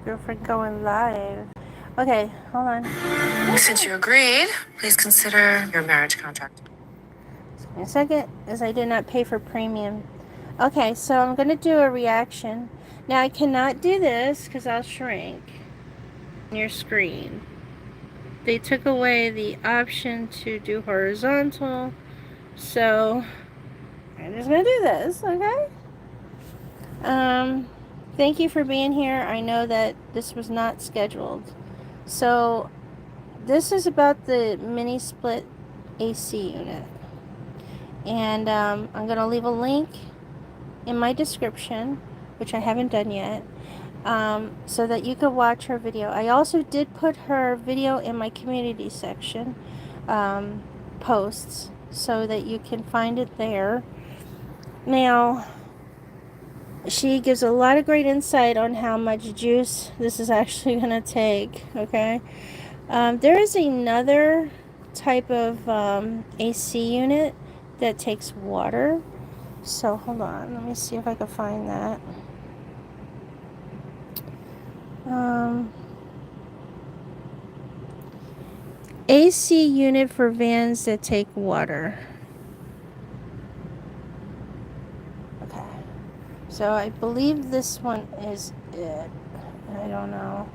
Girlfriend going live. Okay, hold on. Since you agreed, please consider your marriage contract. A second, as I did not pay for premium. Okay, so I'm going to do a reaction. Now I cannot do this because I'll shrink your screen. They took away the option to do horizontal, so I'm just going to do this, okay? Thank you for being here. I know that this was not scheduled. So this is about the mini split AC unit. And I'm going to leave a link in my description, which I haven't done yet, so that you can watch her video. I also did put her video in my community section posts so that you can find it there. Now, she gives a lot of great insight on how much juice this is actually going to take, okay? There is another type of AC unit that takes water. So hold on, let me see if I can find that. AC unit for vans that take water. Okay, so I believe this one is it. I don't know.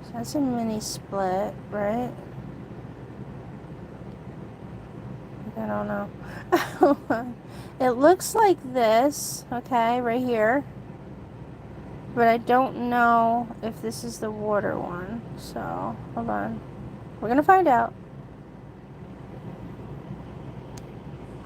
So that's a mini split, right? I don't know. It looks like this, okay, right here. But I don't know if this is the water one. So, hold on. We're going to find out.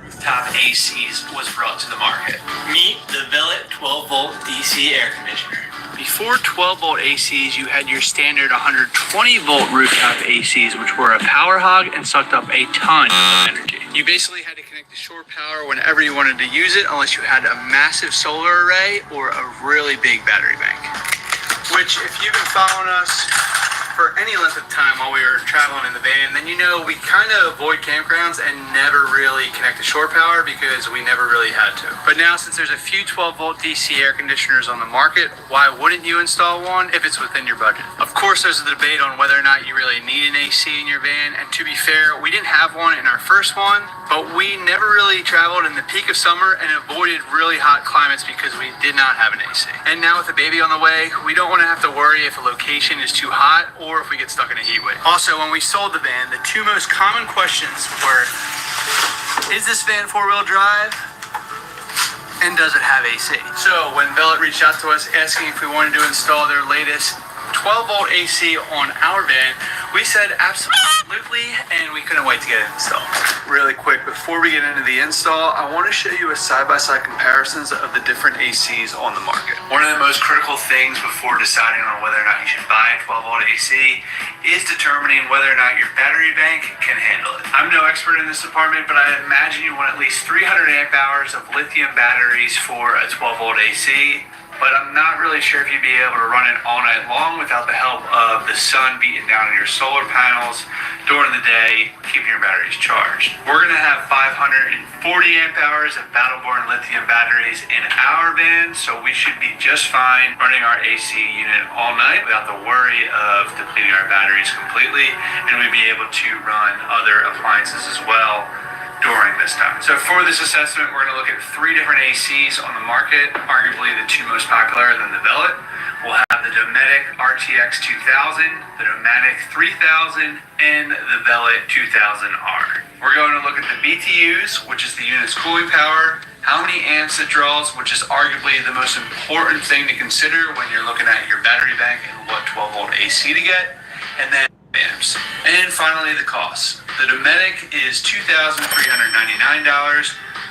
Rooftop ACs was brought to the market. Meet the Vellet 12-volt DC air conditioner. Before 12-volt ACs, you had your standard 120-volt rooftop ACs, which were a power hog and sucked up a ton of energy. You basically had to connect to shore power whenever you wanted to use it, unless you had a massive solar array or a really big battery bank. Which, if you've been following us for any length of time while we were traveling in the van, then you know we kind of avoid campgrounds and never really connect to shore power because we never really had to. But now, since there's a few 12-volt DC air conditioners on the market, why wouldn't you install one if it's within your budget? Of course, there's a debate on whether or not you really need an AC in your van, and to be fair, we didn't have one in our first one, but we never really traveled in the peak of summer and avoided really hot climates because we did not have an AC. And now with a baby on the way, we don't want to have to worry if a location is too hot or if we get stuck in a heat wave. Also, when we sold the van, the two most common questions were, is this van four-wheel drive? And does it have AC? So when Vellet reached out to us asking if we wanted to install their latest 12-volt AC on our van, we said absolutely, and we couldn't wait to get it installed. Really quick, before we get into the install, I want to show you a side-by-side comparisons of the different ACs on the market. One of the most critical things before deciding on whether or not you should buy a 12-volt AC is determining whether or not your battery bank can handle it. I'm no expert in this department, but I imagine you want at least 300 amp hours of lithium batteries for a 12-volt AC. But I'm not really sure if you'd be able to run it all night long without the help of the sun beating down on your solar panels during the day, keeping your batteries charged. We're going to have 540 amp hours of battle-born lithium batteries in our van, so we should be just fine running our AC unit all night without the worry of depleting our batteries completely, and we'd be able to run other appliances as well during this time. So for this assessment, we're going to look at three different ACs on the market, arguably the two most popular than the Vellet. We'll have the Dometic RTX 2000, the Dometic 3000, and the Vellet 2000R. We're going to look at the BTUs, which is the unit's cooling power, how many amps it draws, which is arguably the most important thing to consider when you're looking at your battery bank and what 12-volt AC to get, and then amps. And finally, the cost. The Dometic is $2,399,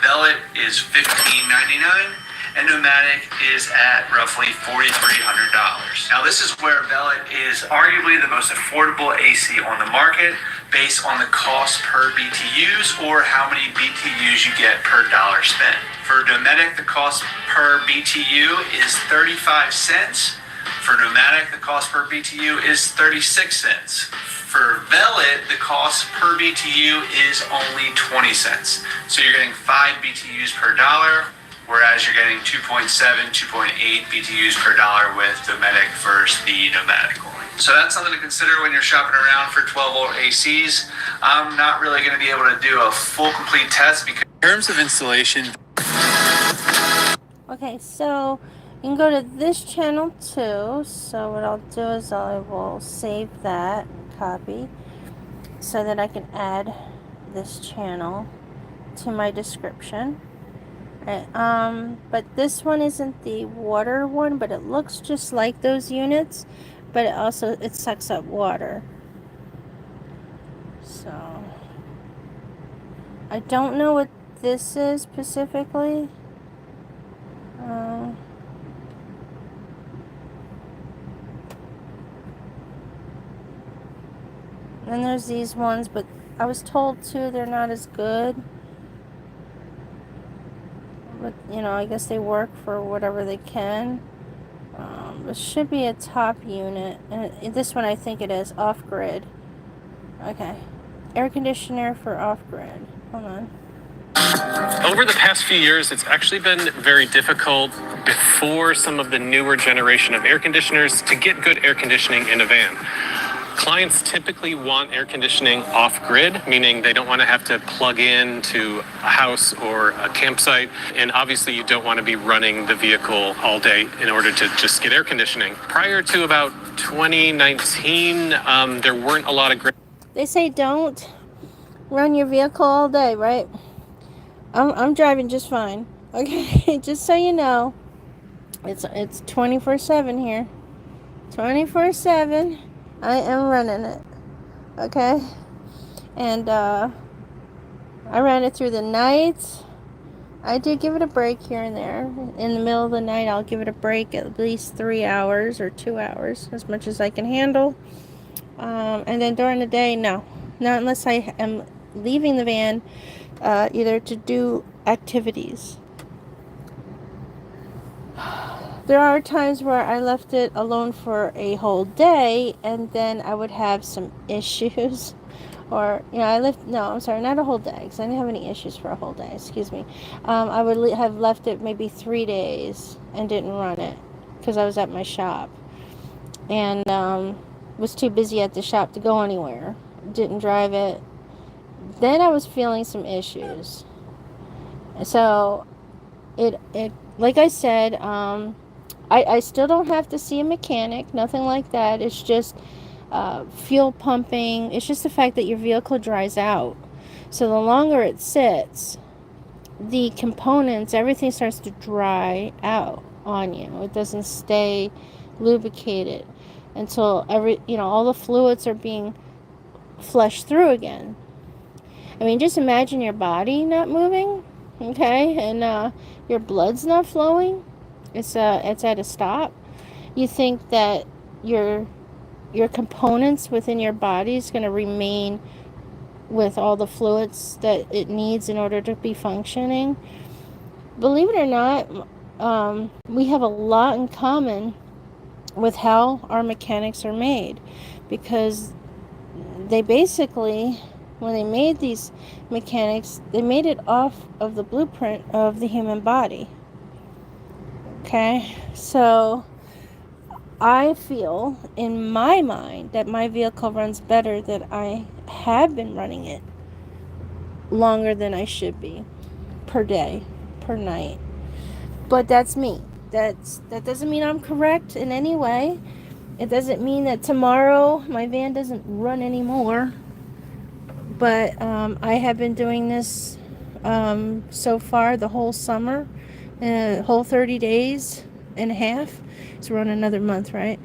Vellet is $1,599, and Dometic is at roughly $4,300. Now this is where Vellet is arguably the most affordable AC on the market based on the cost per BTUs or how many BTUs you get per dollar spent. For Dometic, the cost per BTU is 35 cents. For Dometic, the cost per BTU is 36 cents. For Vellet, the cost per BTU is only 20 cents. So you're getting 5 BTUs per dollar whereas you're getting 2.7, 2.8 BTUs per dollar with Dometic versus the Nomadic cooling. So that's something to consider when you're shopping around for 12-volt ACs. I'm not really going to be able to do a full complete test because in terms of installation. Okay, so you can go to this channel too. So what I'll do is I will save that copy so that I can add this channel to my description. Right, but this one isn't the water one, but it looks just like those units, but it sucks up water. So I don't know what this is specifically. Then there's these ones, but I was told too they're not as good. But I guess they work for whatever they can. This should be a top unit, and this one I think it is off-grid. Okay, air conditioner for off-grid. Hold on. Over the past few years, it's actually been very difficult before some of the newer generation of air conditioners to get good air conditioning in a van. Clients typically want air conditioning off-grid, meaning they don't want to have to plug in to a house or a campsite. And obviously you don't want to be running the vehicle all day in order to just get air conditioning. Prior to about 2019, there weren't a lot of great... They say don't run your vehicle all day, right? I'm driving just fine. Okay, just so you know, it's 24/7 here. 24/7. I am running it. Okay? And I ran it through the night. I do give it a break here and there. In the middle of the night, I'll give it a break at least 3 hours or 2 hours, as much as I can handle. And then during the day, no. Not unless I am leaving the van either to do activities. There are times where I left it alone for a whole day, and then I would have some issues. Or, not a whole day, because I didn't have any issues for a whole day, excuse me. I would have left it maybe 3 days and didn't run it, because I was at my shop. And was too busy at the shop to go anywhere. Didn't drive it. Then I was feeling some issues. So, it like I said, I still don't have to see a mechanic, nothing like that. It's just fuel pumping. It's just the fact that your vehicle dries out. So the longer it sits, the components, everything starts to dry out on you. It doesn't stay lubricated until all the fluids are being flushed through again. I mean, just imagine your body not moving, okay, and your blood's not flowing. It's at a stop. You think that your components within your body is going to remain with all the fluids that it needs in order to be functioning. Believe it or not, we have a lot in common with how our mechanics are made, because they basically, when they made these mechanics, they made it off of the blueprint of the human body. Okay, so I feel in my mind that my vehicle runs better, that I have been running it longer than I should be, per day, per night. But that's me. That doesn't mean I'm correct in any way. It doesn't mean that tomorrow my van doesn't run anymore. But I have been doing this so far the whole summer, whole 30 days and a half. So we're on another month, right?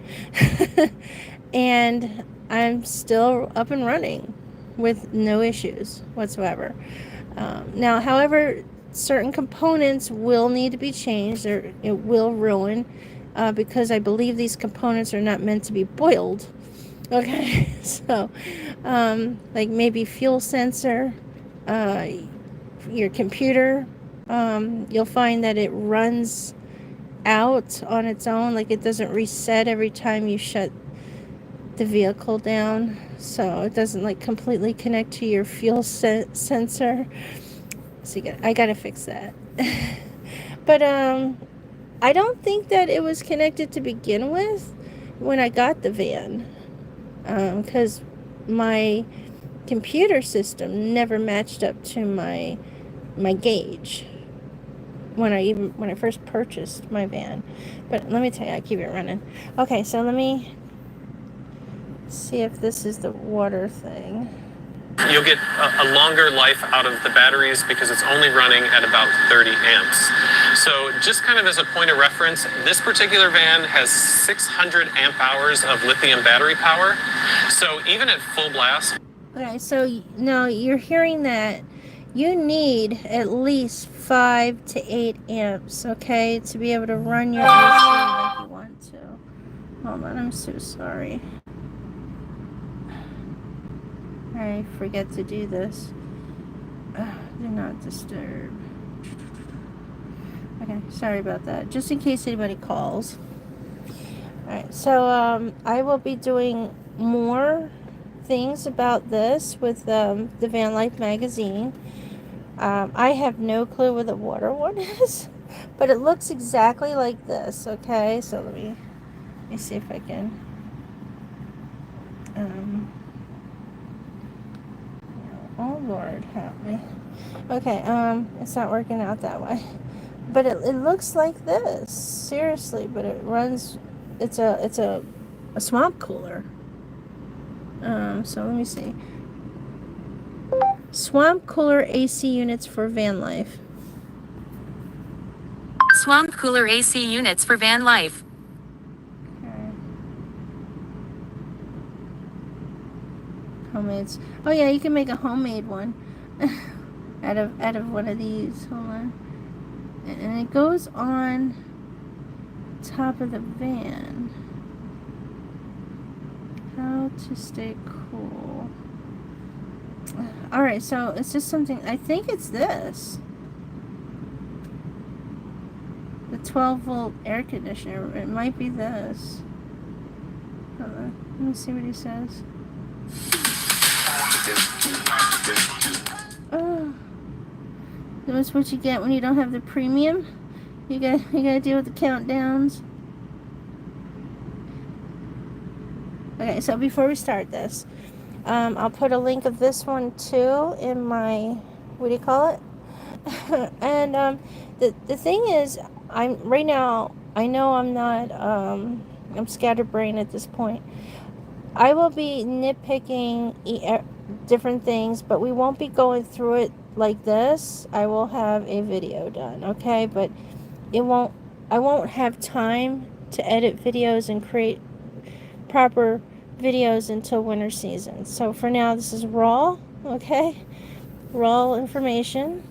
And I'm still up and running with no issues whatsoever. Now, however, certain components will need to be changed, or it will ruin, because I believe these components are not meant to be boiled. Okay, so like maybe fuel sensor, your computer, you'll find that it runs out on its own, like it doesn't reset every time you shut the vehicle down, so it doesn't like completely connect to your fuel sensor. So I gotta fix that. But I don't think that it was connected to begin with when I got the van, because my computer system never matched up to my gauge when I first purchased my van. But let me tell you, I keep it running. Okay, so let me see if this is the water thing. You'll get a longer life out of the batteries because it's only running at about 30 amps. So just kind of as a point of reference, this particular van has 600 amp hours of lithium battery power. So even at full blast. Okay, so now you're hearing that you need at least 5 to 8 amps, okay, to be able to run your AC like you want to. Hold on, I'm so sorry. I forget to do this. Do not disturb. Okay, sorry about that. Just in case anybody calls. Alright, so I will be doing more things about this with the Van Life magazine. I have no clue where the water one is, but it looks exactly like this, okay? So let me see if I can oh Lord, help me. Okay, it's not working out that way. But it looks like this. Seriously, but it runs, it's a swamp cooler. So let me see. Swamp cooler AC units for van life. Swamp cooler AC units for van life. Okay. Homemade. Oh yeah, you can make a homemade one out of one of these. Hold on. And it goes on top of the van. How to stay cool. Alright, so it's just something, I think it's this. The 12-volt air conditioner. It might be this. Hold on. Let me see what he says. Oh. That's what you get when you don't have the premium. You gotta deal with the countdowns. Okay, so before we start this, I'll put a link of this one too in my, what do you call it? And the thing is, right now, I know I'm not, I'm scatterbrained at this point. I will be nitpicking different things, but we won't be going through it like this. I will have a video done, okay? But I won't have time to edit videos and create proper videos until winter season. So for now, this is raw, okay? Raw information.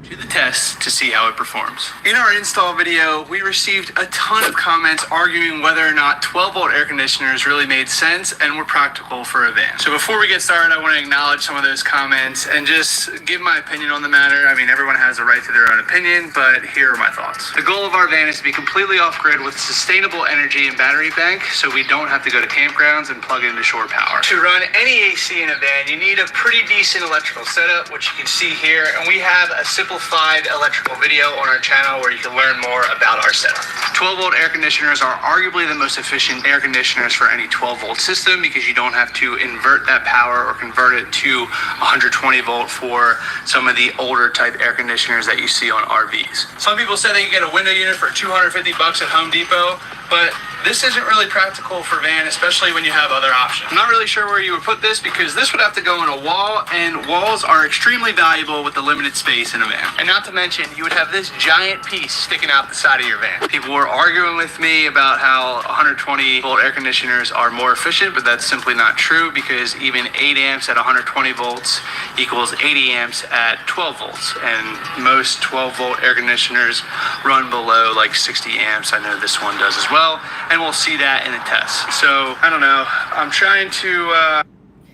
Do the test to see how it performs. In our install video, we received a ton of comments arguing whether or not 12-volt air conditioners really made sense and were practical for a van. So before we get started, I want to acknowledge some of those comments and just give my opinion on the matter. I mean, everyone has a right to their own opinion, but here are my thoughts. The goal of our van is to be completely off-grid with sustainable energy and battery bank, so we don't have to go to campgrounds and plug into shore power. To run any AC in a van, you need a pretty decent electrical setup, which you can see here, and we have a simplified electrical video on our channel where you can learn more about our setup. 12-volt air conditioners are arguably the most efficient air conditioners for any 12-volt system because you don't have to invert that power or convert it to 120 volt for some of the older type air conditioners that you see on RVs. Some people say they can get a window unit for $250 at Home Depot, but this isn't really practical for van, especially when you have other options. I'm not really sure where you would put this because this would have to go in a wall, and walls are extremely valuable with the limited space in a van. And not to mention, you would have this giant piece sticking out the side of your van. People were arguing with me about how 120 volt air conditioners are more efficient, but that's simply not true because even 8 amps at 120 volts equals 80 amps at 12 volts. And most 12 volt air conditioners run below like 60 amps. I know this one does as well. And we'll see that in the test. So, I don't know. I'm trying to...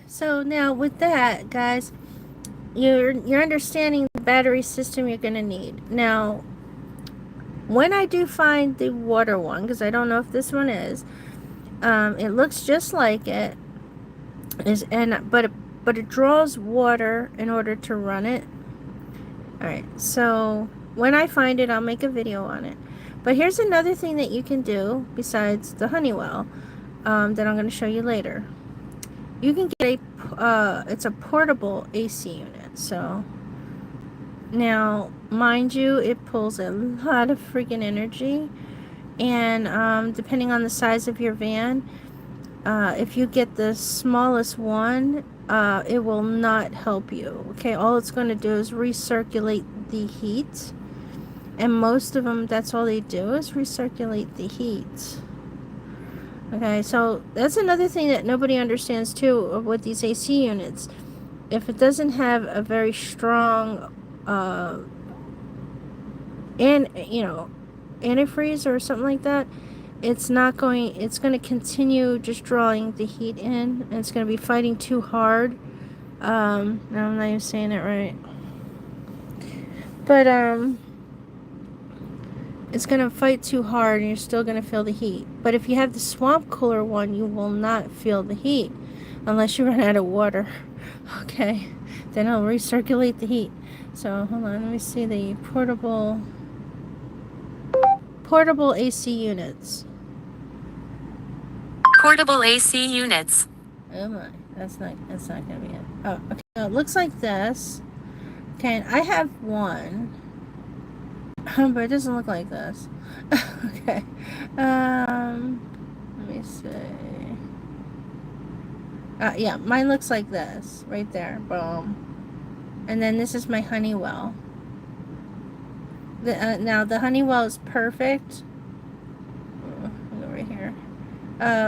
So now with that, guys, you're understanding the battery system you're going to need. Now, when I do find the water one, because I don't know if this one is, it looks just like it, but but it draws water in order to run it. Alright, so when I find it, I'll make a video on it. But here's another thing that you can do besides the Honeywell that I'm going to show you later. You can get it's a portable AC unit. So now, mind you, it pulls a lot of freaking energy, and depending on the size of your van, if you get the smallest one, it will not help you. Okay, all it's going to do is recirculate the heat, and most of them, that's all they do is recirculate the heat. Okay, so that's another thing that nobody understands too with these AC units. If it doesn't have a very strong antifreeze or something like that, it's going to continue just drawing the heat in, and it's going to be fighting too hard. No, I'm not even saying it right, but it's going to fight too hard and you're still going to feel the heat. But if you have the swamp cooler one, you will not feel the heat unless you run out of water. Okay, then it'll recirculate the heat. So hold on, let me see the portable AC units. Portable AC units. Oh my, that's not gonna be it. Oh, okay. So it looks like this. Okay, and I have one, but it doesn't look like this. Okay. Let me see. Yeah, mine looks like this right there. Boom. And then this is my Honeywell. Now the Honeywell is perfect. Over here,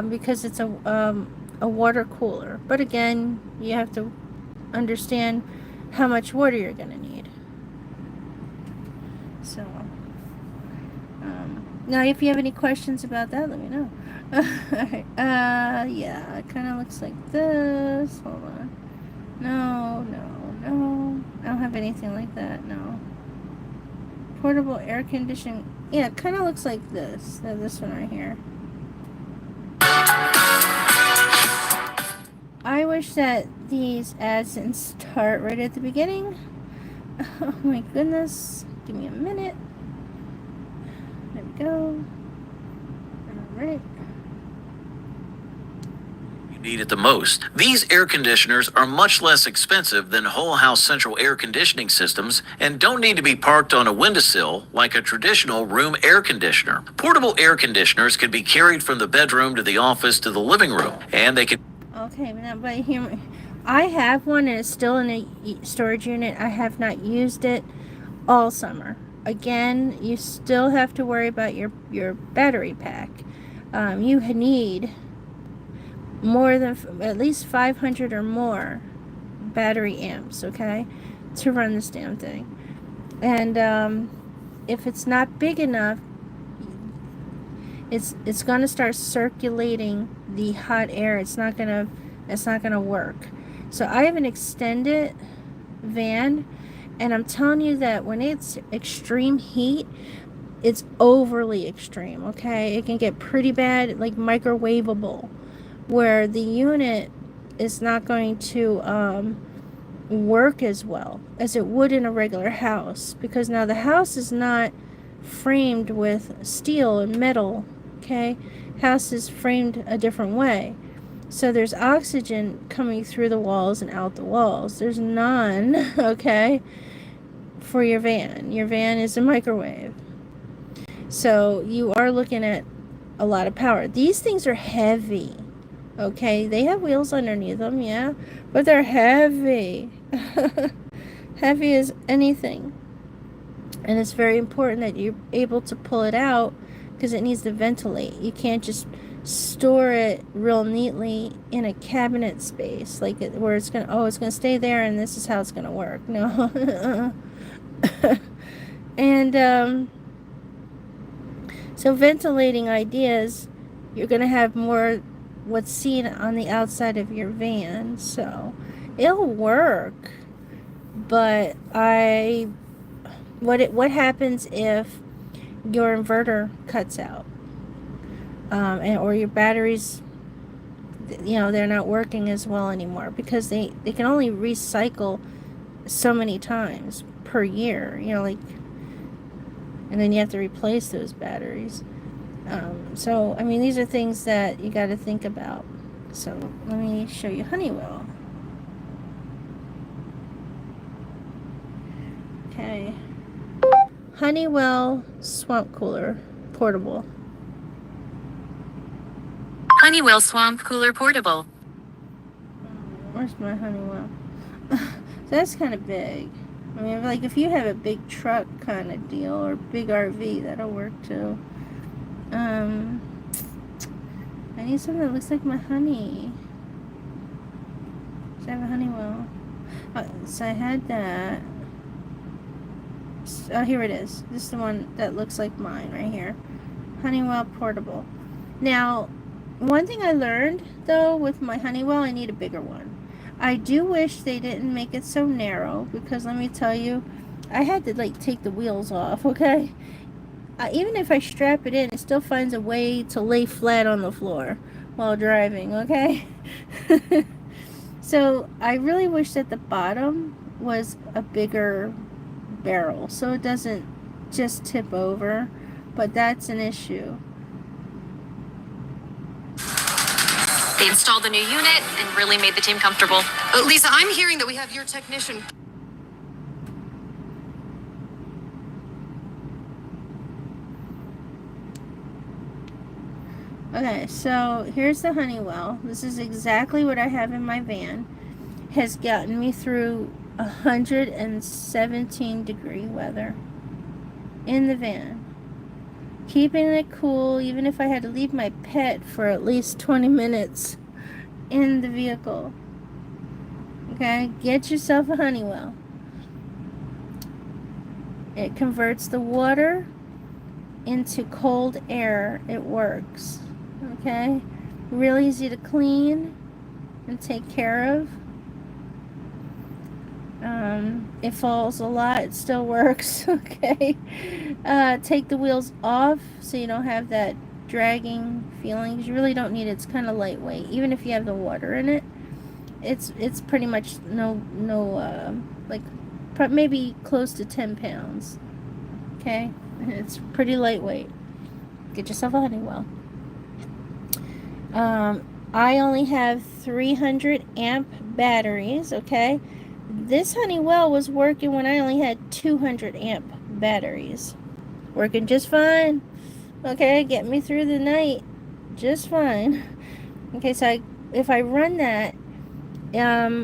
because it's a water cooler. But again, you have to understand how much water you're gonna need. So, now if you have any questions about that, let me know. Alright, yeah, it kind of looks like this. Hold on. No. I don't have anything like that, no. Portable air conditioning. Yeah, it kind of looks like this. This one right here. I wish that these ads didn't start right at the beginning. Oh my goodness. Give me a minute. There we go. Alright. Need it the most. These air conditioners are much less expensive than whole house central air conditioning systems and don't need to be parked on a windowsill like a traditional room air conditioner. Portable air conditioners can be carried from the bedroom to the office to the living room, and they can... Okay, but here, I have one and it's still in a storage unit. I have not used it all summer. Again, you still have to worry about your battery pack. You need more than at least 500 or more battery amps, okay, to run this damn thing. And if it's not big enough, it's gonna start circulating the hot air. It's not gonna work. So I have an extended van, and I'm telling you that when it's extreme heat, it's overly extreme, okay? It can get pretty bad, like microwavable, where the unit is not going to work as well as it would in a regular house, because now the house is not framed with steel and metal, okay? House is framed a different way, so there's oxygen coming through the walls and out the walls. There's none, okay, for your van. Your van is a microwave, so you are looking at a lot of power. These things are heavy. Okay, they have wheels underneath them, yeah, but they're heavy. Heavy as anything. And it's very important that you're able to pull it out, because it needs to ventilate. You can't just store it real neatly in a cabinet space, like where it's gonna stay there and this is how it's gonna work. No. And so ventilating ideas, you're gonna have more what's seen on the outside of your van, so it'll work. But what happens if your inverter cuts out, or your batteries they're not working as well anymore because they can only recycle so many times per year, like, and then you have to replace those batteries. So, I mean, these are things that you got to think about. So, let me show you Honeywell. Okay. Honeywell Swamp Cooler Portable. Honeywell Swamp Cooler Portable. Where's my Honeywell? So that's kind of big. I mean, like, if you have a big truck kind of deal or big RV, that'll work too. I need something that looks like my honey. Does I have a Honeywell? So I had that. Oh, here it is. This is the one that looks like mine right here. Honeywell Portable. Now, one thing I learned, though, with my Honeywell, I need a bigger one. I do wish they didn't make it so narrow, because let me tell you, I had to, like, take the wheels off, okay? Even if I strap it in, it still finds a way to lay flat on the floor while driving, okay? So, I really wish that the bottom was a bigger barrel, so it doesn't just tip over, but that's an issue. They installed the new unit and really made the team comfortable. Lisa, I'm hearing that we have your technician. Okay, so here's the Honeywell. This is exactly what I have in my van. Has gotten me through 117-degree weather in the van. Keeping it cool, even if I had to leave my pet for at least 20 minutes in the vehicle. Okay, get yourself a Honeywell. It converts the water into cold air. It works. Okay, really easy to clean and take care of. It falls a lot. It still works. Okay, take the wheels off so you don't have that dragging feeling, because you really don't need it. It's kind of lightweight. Even if you have the water in it, it's pretty much like maybe close to 10 pounds. Okay, it's pretty lightweight. Get yourself a Honeywell. I only have 300 amp batteries. Okay, this Honeywell was working when I only had 200 amp batteries. Working just fine. Okay, get me through the night just fine. Okay, so if I run that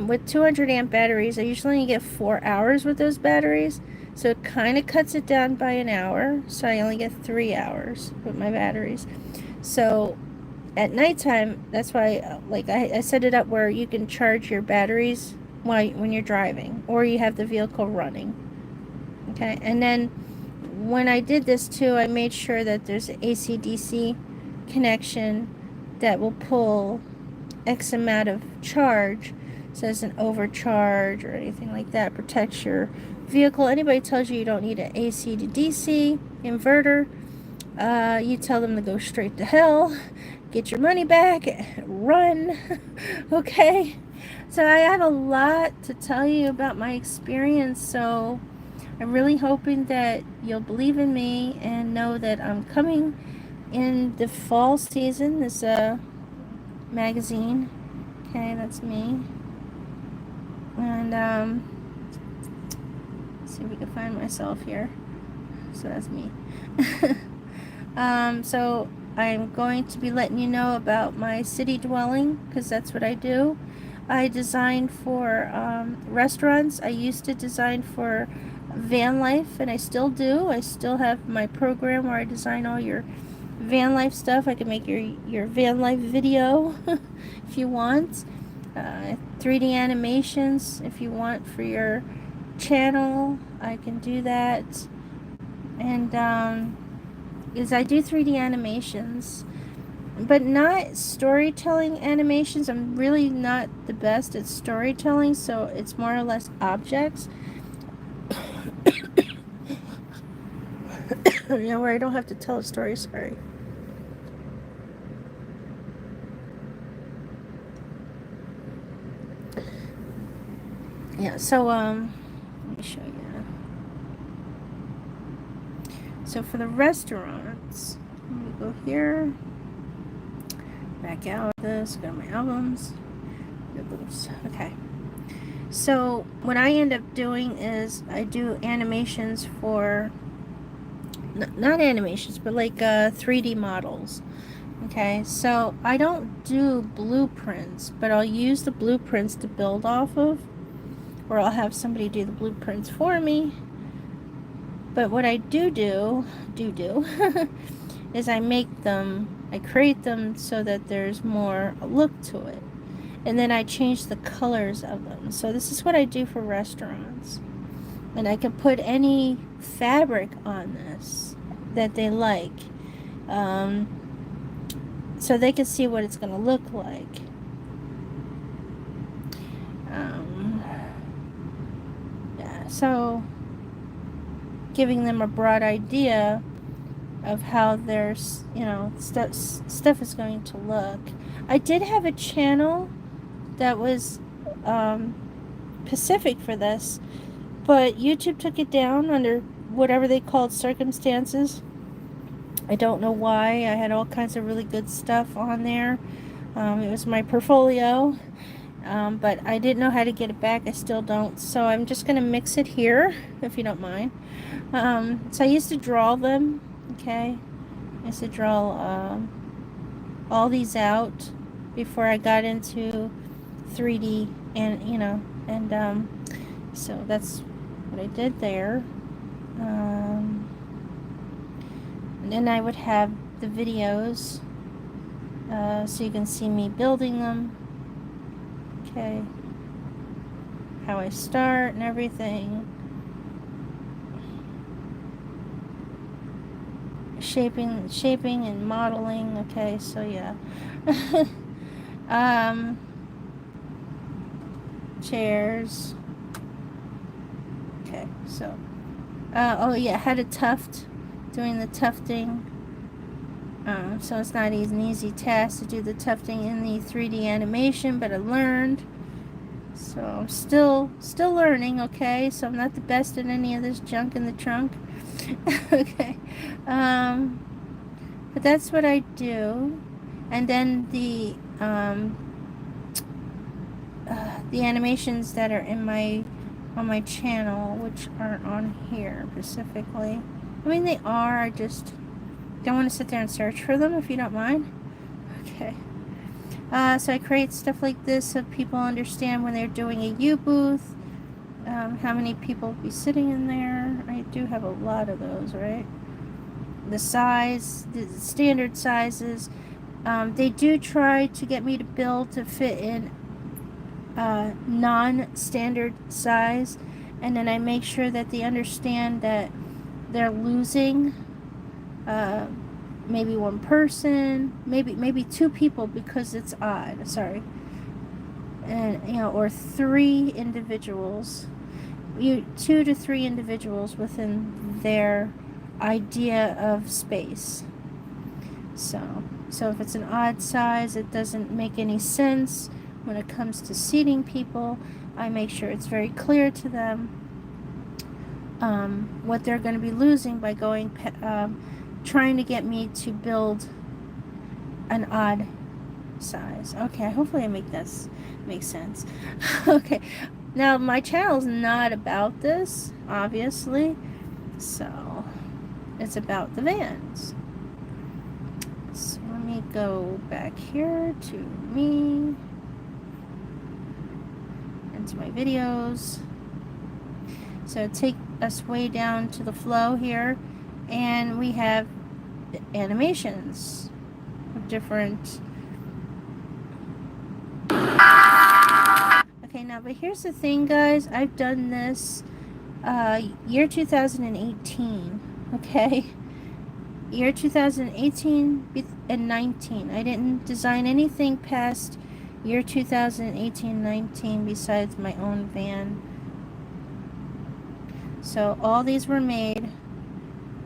with 200 amp batteries, I usually only get 4 hours with those batteries. So it kind of cuts it down by an hour. So I only get 3 hours with my batteries. So at nighttime, that's why I set it up where you can charge your batteries when you're driving, or you have the vehicle running. Okay, and then when I did this too, I made sure that there's an AC/DC connection that will pull X amount of charge, so it doesn't overcharge or anything like that. Protects your vehicle. Anybody tells you don't need an AC to DC inverter, you tell them to go straight to hell. Get your money back, run. Okay, so I have a lot to tell you about my experience, so I'm really hoping that you'll believe in me and know that I'm coming in the fall season. This magazine. Okay, that's me. And let's see if we can find myself here. So that's me. So I'm going to be letting you know about my city dwelling, because that's what I do. I design for restaurants. I used to design for van life, and I still do. I still have my program where I design all your van life stuff. I can make your van life video if you want. 3D animations if you want for your channel. I can do that. And is I do 3D animations, but not storytelling animations. I'm really not the best at storytelling, so it's more or less objects. Where I don't have to tell a story. Sorry. Yeah, so let me show you. So for the restaurants, let me go here, back out of this, go to my albums. Okay. So what I end up doing is I do animations for, not animations, but like 3D models. Okay, so I don't do blueprints, but I'll use the blueprints to build off of, or I'll have somebody do the blueprints for me. But what I do is I create them so that there's more look to it. And then I change the colors of them. So this is what I do for restaurants. And I can put any fabric on this that they like. So they can see what it's going to look like. Yeah, so giving them a broad idea of how their, stuff is going to look. I did have a channel that was specific for this, but YouTube took it down under whatever they called circumstances. I don't know why. I had all kinds of really good stuff on there. It was my portfolio, but I didn't know how to get it back. I still don't. So I'm just going to mix it here, if you don't mind. So I used to draw them, okay? I used to draw all these out before I got into 3D, and, so that's what I did there. And then I would have the videos, so you can see me building them, okay, how I start and everything, shaping and modeling, okay, so yeah. Chairs, okay, so oh yeah, had a tuft, doing the tufting. So it's not an easy task to do the tufting in the 3D animation, but I learned. So I'm still learning, okay? So I'm not the best at any of this junk in the trunk. Okay. But that's what I do. And then the animations that are in on my channel, which aren't on here specifically. I mean, they are, I just don't want to sit there and search for them, if you don't mind. Okay. So I create stuff like this so people understand when they're doing a U-booth, how many people will be sitting in there. I do have a lot of those, right? The size, the standard sizes. They do try to get me to build to fit in non-standard size, and then I make sure that they understand that they're losing maybe one person, maybe two people because it's odd, sorry, and or 3 individuals, 2 to 3 individuals within their idea of space. So if it's an odd size, it doesn't make any sense when it comes to seating people. I make sure it's very clear to them what they're going to be losing by going trying to get me to build an odd size. Okay, hopefully I make sense. Okay, now my channel's not about this, obviously, so it's about the vans. So let me go back here to me, into my videos. So take us way down to the flow here, and we have animations of different. Okay, now, but here's the thing, guys. I've done this year 2018, okay? Year 2018 and 19. I didn't design anything past year 2018-19 besides my own van. So all these were made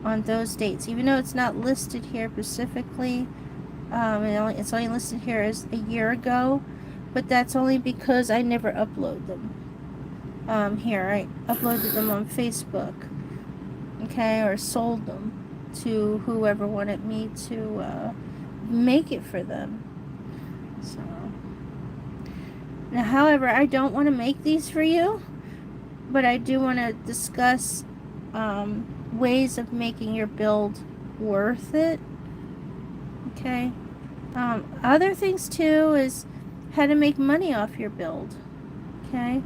on those dates, even though it's not listed here specifically. It's only listed here as a year ago, but that's only because I never upload them. Here, I uploaded them on Facebook, okay, or sold them to whoever wanted me to make it for them. So now, however, I don't want to make these for you, but I do want to discuss ways of making your build worth it. Okay. Other things too is how to make money off your build. Okay.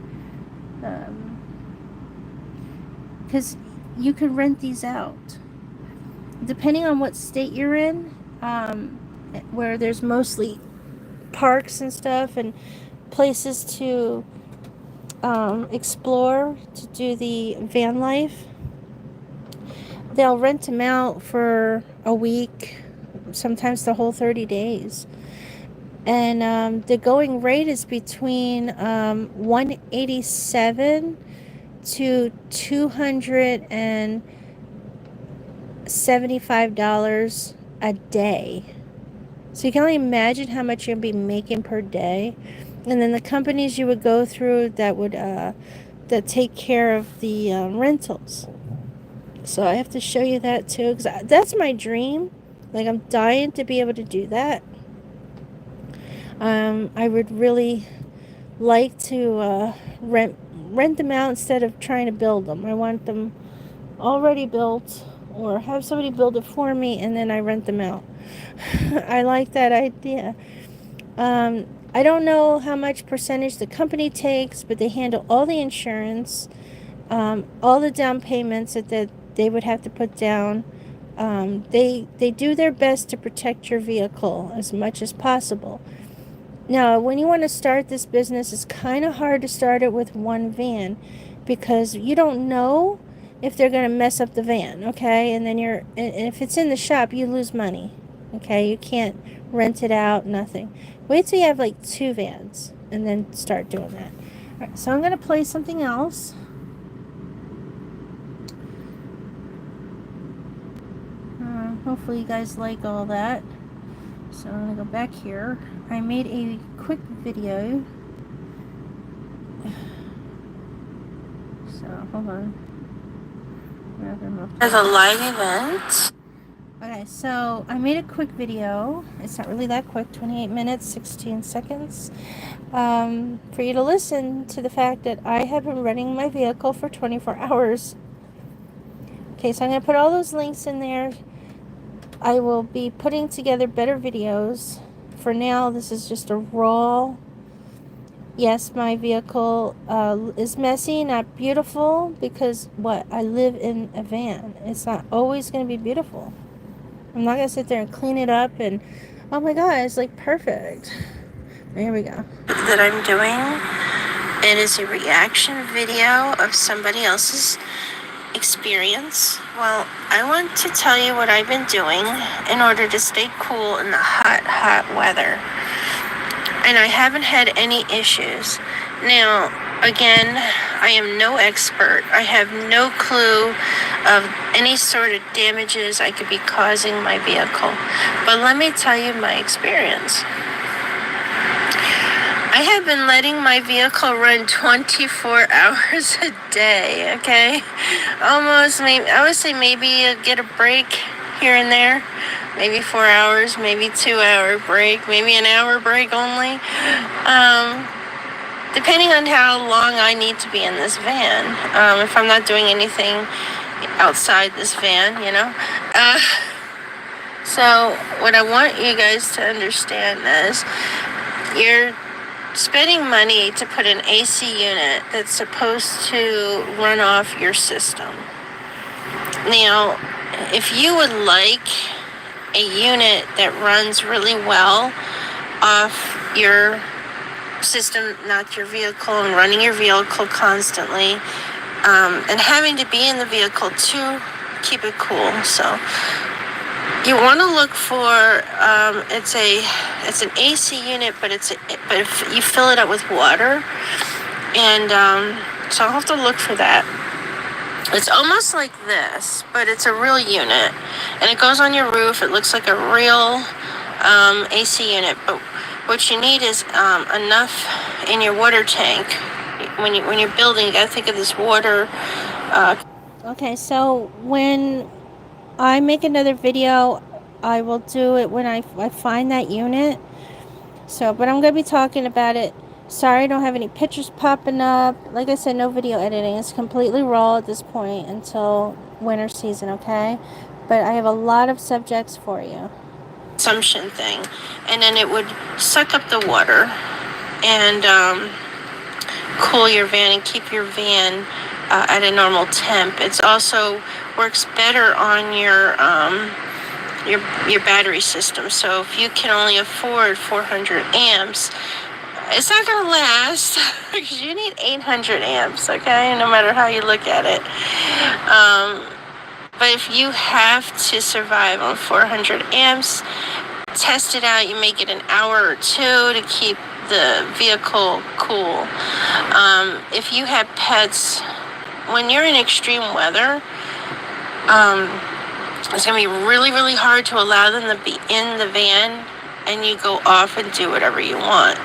Because you can rent these out. Depending on what state you're in, where there's mostly parks and stuff and places to explore, to do the van life, they'll rent them out for a week, sometimes the whole 30 days. And the going rate is between $187 to $275 a day. So you can only imagine how much you'll be making per day. And then the companies you would go through that would that take care of the rentals. So I have to show you that too, because that's my dream. Like, I'm dying to be able to do that. I would really like to rent them out instead of trying to build them. I want them already built, or have somebody build it for me and then I rent them out. I like that idea. I don't know how much percentage the company takes, but they handle all the insurance, all the down payments that they would have to put down. They do their best to protect your vehicle as much as possible. Now, when you want to start this business, it's kind of hard to start it with one van, because you don't know if they're going to mess up the van, okay? And then and if it's in the shop, you lose money, okay? You can't rent it out, nothing. Wait till you have like 2 vans and then start doing that. All right, so I'm going to play something else. Hopefully you guys like all that. So I'm going to go back here. I made a quick video. So, hold on. As a live event. Okay, so I made a quick video. It's not really that quick, 28 minutes, 16 seconds. For you to listen to the fact that I have been running my vehicle for 24 hours. Okay, so I'm going to put all those links in there. I will be putting together better videos. For now, this is just a raw. Yes, my vehicle is messy, not beautiful, because I live in a van. It's not always going to be beautiful. I'm not going to sit there and clean it up and, oh my god, it's like perfect. Here we go. That I'm doing. It is a reaction video of somebody else's experience. Well, I want to tell you what I've been doing in order to stay cool in the hot weather. And I haven't had any issues. Now, again, I am no expert. I have no clue of any sort of damages I could be causing my vehicle. But let me tell you my experience. I have been letting my vehicle run 24 hours a day, okay? Almost, I would say maybe get a break here and there. Maybe 4 hours, maybe 2 hour break, maybe an hour break only. Depending on how long I need to be in this van. If I'm not doing anything outside this van, you know. So what I want you guys to understand is you're spending money to put an AC unit that's supposed to run off your system. Now, if you would like a unit that runs really well off your system, not your vehicle, and running your vehicle constantly, and having to be in the vehicle to keep it cool. So you want to look for it's an AC unit, but if you fill it up with water, and so I'll have to look for that. It's almost like this, but it's a real unit, and it goes on your roof. It looks like a real AC unit, but what you need is enough in your water tank. when you're building, you gotta think of this water. Okay, so when I make another video, I will do it when I find that unit. So, but I'm gonna be talking about it. Sorry, I don't have any pictures popping up. Like I said, no video editing. It's completely raw at this point until winter season, okay? But I have a lot of subjects for you. Consumption thing, and then it would suck up the water and cool your van and keep your van at a normal temp. It's also works better on your battery system. So if you can only afford 400 amps, it's not gonna last because you need 800 amps, okay? No matter how you look at it. But if you have to survive on 400 amps, test it out. You make it an hour or two to keep the vehicle cool. If you have pets, when you're in extreme weather, it's going to be really, really hard to allow them to be in the van and you go off and do whatever you want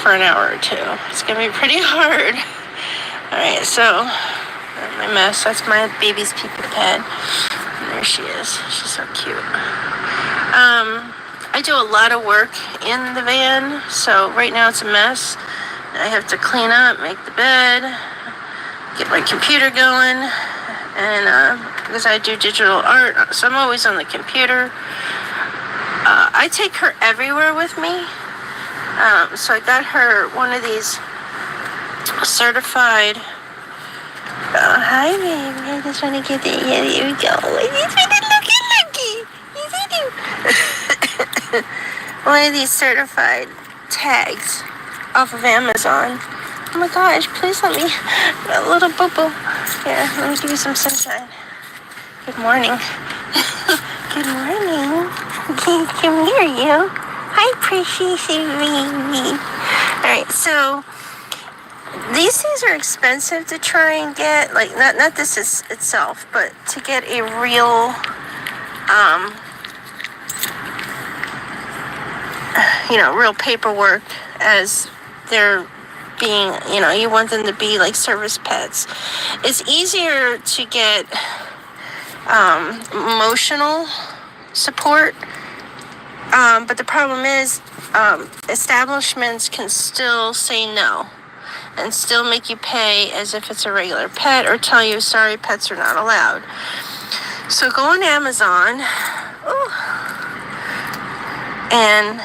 for an hour or two. It's going to be pretty hard. All right, so my mess. That's my baby's pee-pee pad. And there she is. She's so cute. I do a lot of work in the van, so right now it's a mess. I have to clean up, make the bed, get my computer going, and because I do digital art, so I'm always on the computer. I take her everywhere with me. So I got her one of these certified. Hi, baby. I just want to get it. Yeah, here we go. He's really looky. Yes, I do. One of these certified tags off of Amazon. Oh my gosh, please let me. A little boo-boo. Here, let me give you some sunshine. Good morning. Good morning. Come here, you. Hi, precious baby. Alright, so these things are expensive to try and get. Like, not this is itself, but to get a real, real paperwork as they're being, you want them to be like service pets. It's easier to get emotional support, but the problem is establishments can still say no and still make you pay as if it's a regular pet or tell you, sorry, pets are not allowed. So go on Amazon and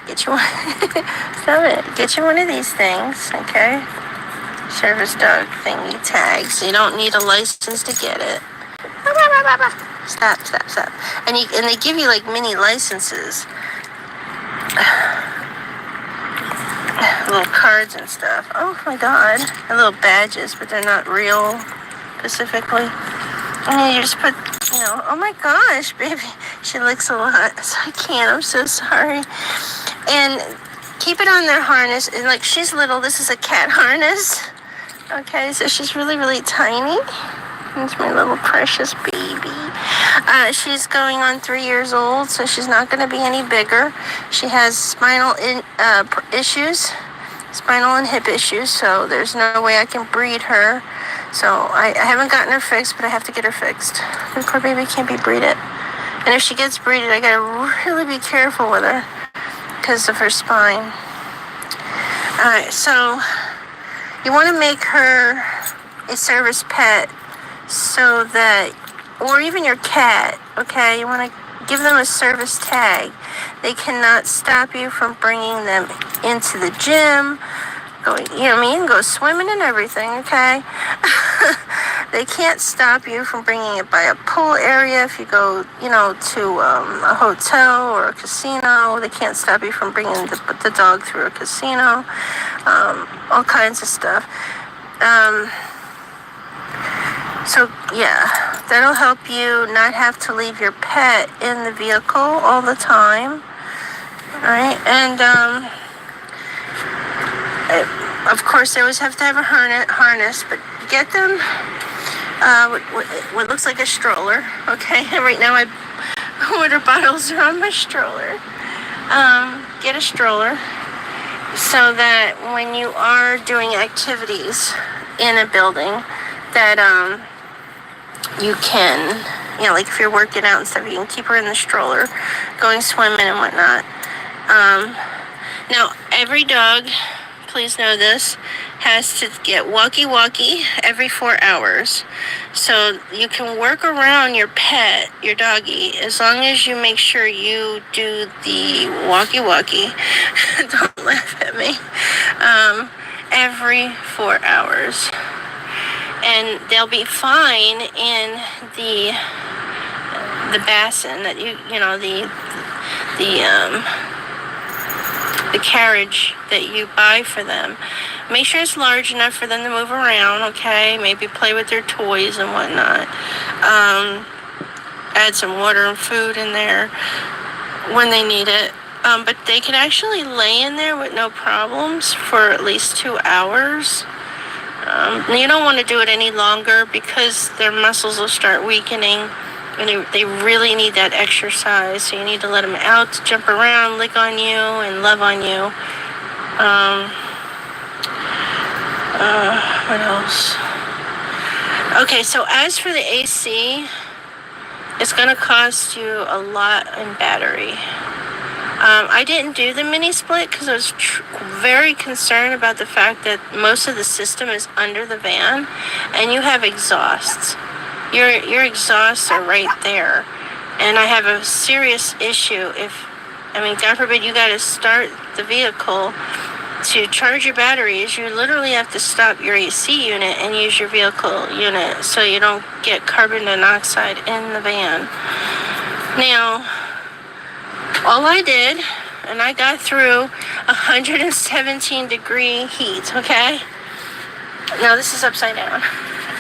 get you one. Stop it. Get you one of these things, okay? Service dog thingy tags. You don't need a license to get it. Stop. And they give you like mini licenses. Little cards and stuff. Oh my god. And little badges, but they're not real specifically. And you just put, oh my gosh, baby. She licks a lot, so I can't. I'm so sorry. And keep it on their harness. And like, she's little. This is a cat harness. Okay, so she's really, really tiny. That's my little precious baby. She's going on 3 years old, so she's not going to be any bigger. She has spinal and hip issues, so there's no way I can breed her. So I haven't gotten her fixed, but I have to get her fixed. The poor baby can't be breeded. And if she gets breeded, I got to really be careful with her because of her spine. Alright, so you want to make her a service pet so that, or even your cat, okay, you want to give them a service tag. They cannot stop you from bringing them into the gym, you can go swimming and everything, okay? They can't stop you from bringing it by a pool area. If you go, to a hotel or a casino, they can't stop you from bringing the dog through a casino. All kinds of stuff. So, yeah, that'll help you not have to leave your pet in the vehicle all the time. All right, and of course, they always have to have a harness, but get them what looks like a stroller, okay? Right now, my water bottles are on my stroller. Get a stroller so that when you are doing activities in a building, that you can, like if you're working out and stuff, you can keep her in the stroller, going swimming and whatnot. Now, every dog, please know this, has to get walkie-walkie every 4 hours. So you can work around your pet, your doggy, as long as you make sure you do the walkie-walkie. Don't laugh at me. Every 4 hours. And they'll be fine in the basin that the carriage that you buy for them. Make sure it's large enough for them to move around, okay? Maybe play with their toys and whatnot. Add some water and food in there when they need it. But they can actually lay in there with no problems for at least 2 hours. You don't want to do it any longer because their muscles will start weakening. And they really need that exercise. So you need to let them out to jump around, lick on you, and love on you. What else? Okay, so as for the AC, it's going to cost you a lot in battery. I didn't do the mini split because I was very concerned about the fact that most of the system is under the van, and you have exhausts. Your exhausts are right there, and I have a serious issue God forbid you got to start the vehicle to charge your batteries. You literally have to stop your AC unit and use your vehicle unit so you don't get carbon monoxide in the van. Now, all I did, and I got through 117 degree heat, okay? Now this is upside down.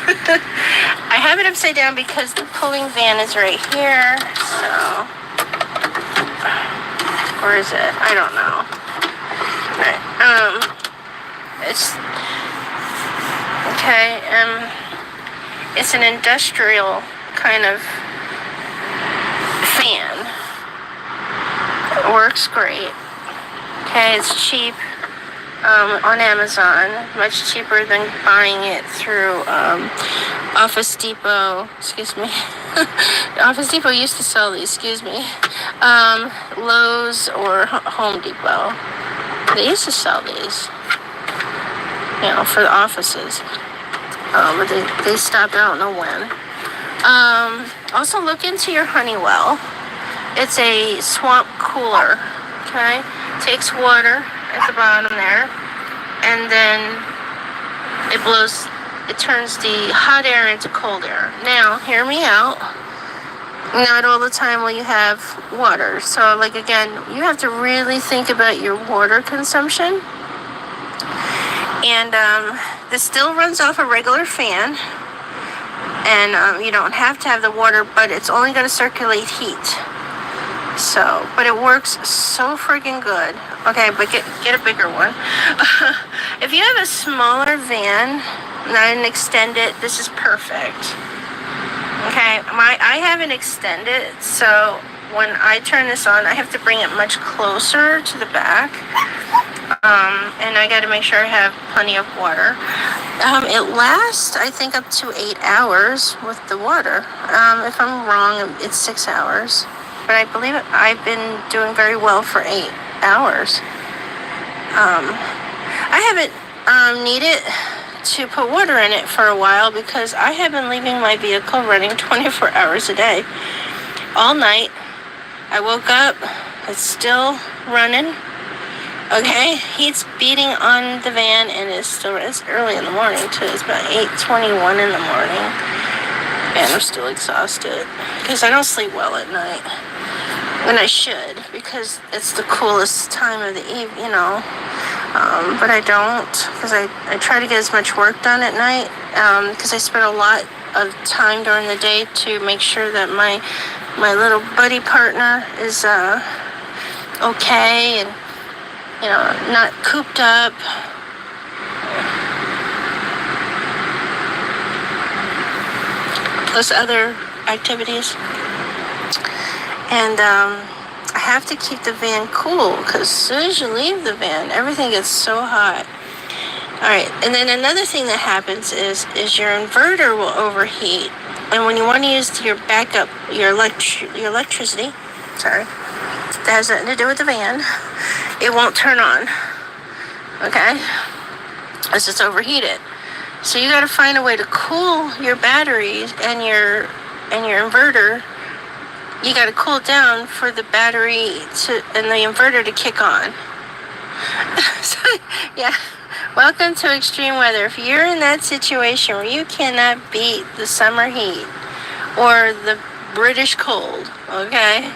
I have it upside down because the pulling van is right here, so, where is it? I don't know. Right. It's an industrial kind of fan. It works great. Okay, it's cheap. On Amazon, much cheaper than buying it through Office Depot. Excuse me. Office Depot used to sell these. Lowe's or Home Depot. They used to sell these, for the offices. But they stopped. I don't know when. Also, look into your Honeywell. It's a swamp cooler. Okay, takes water at the bottom there, and then it turns the hot air into cold air. Now, hear me out. Not all the time will you have water. So, again, you have to really think about your water consumption. And this still runs off a regular fan, and you don't have to have the water, but it's only going to circulate heat. So, but it works so friggin' good. Okay, but get a bigger one. If you have a smaller van, not an extended, this is perfect. Okay, I have an extended, so when I turn this on, I have to bring it much closer to the back. And I got to make sure I have plenty of water. It lasts, I think, up to 8 hours with the water. If I'm wrong, it's 6 hours. But I believe I've been doing very well for 8 hours. I haven't needed to put water in it for a while because I have been leaving my vehicle running 24 hours a day. All night. I woke up. It's still running. Okay, heat's beating on the van, and it's early in the morning too. It's about 8:21 in the morning, and I'm still exhausted because I don't sleep well at night. And I should, because it's the coolest time of the evening, but I don't, because I try to get as much work done at night, because I spend a lot of time during the day to make sure that my little buddy partner is okay and not cooped up. Plus other activities. And I have to keep the van cool because as soon as you leave the van, everything gets so hot. All right, and then another thing that happens is your inverter will overheat, and when you want to use your backup, your electricity, sorry, that has nothing to do with the van, it won't turn on. Okay, as it's overheated. So you got to find a way to cool your batteries and your inverter. You got to cool it down for the battery and the inverter to kick on. So, yeah. Welcome to extreme weather. If you're in that situation where you cannot beat the summer heat or the British cold, okay,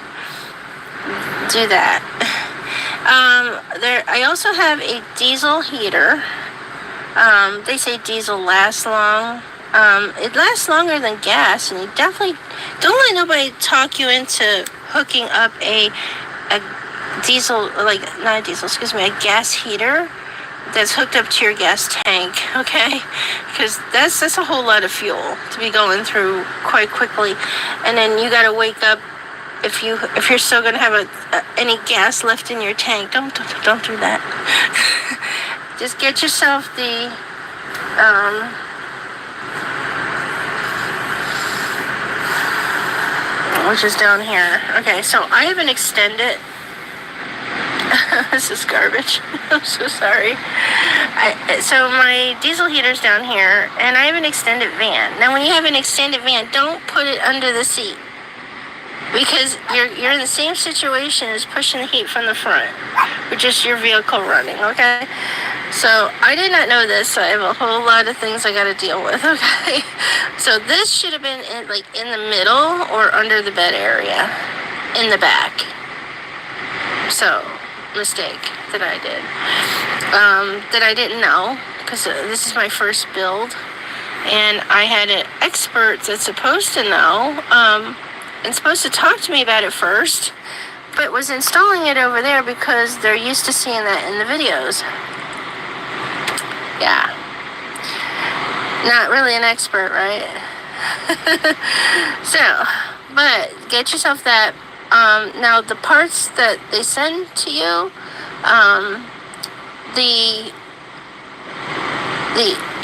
do that. I also have a diesel heater. They say diesel lasts long. It lasts longer than gas, and you definitely don't let nobody talk you into hooking up a diesel, like not a diesel, excuse me, a gas heater that's hooked up to your gas tank, okay? Because that's a whole lot of fuel to be going through quite quickly, and then you gotta wake up if you're still gonna have any gas left in your tank. Don't do that. Just get yourself the which is down here. Okay, so I have an extended. This is garbage. I'm so sorry. So my diesel heater's down here, and I have an extended van. Now, when you have an extended van, don't put it under the seat, because you're in the same situation as pushing the heat from the front, with just your vehicle running. Okay. So I did not know this, so I have a whole lot of things I got to deal with. Okay. So this should have been in the middle or under the bed area, in the back. So. Mistake that I did, that I didn't know, because this is my first build, and I had an expert that's supposed to know, and supposed to talk to me about it first, but was installing it over there because they're used to seeing that in the videos. Yeah. Not really an expert, right? So, but get yourself that. Now the parts that they send to you, the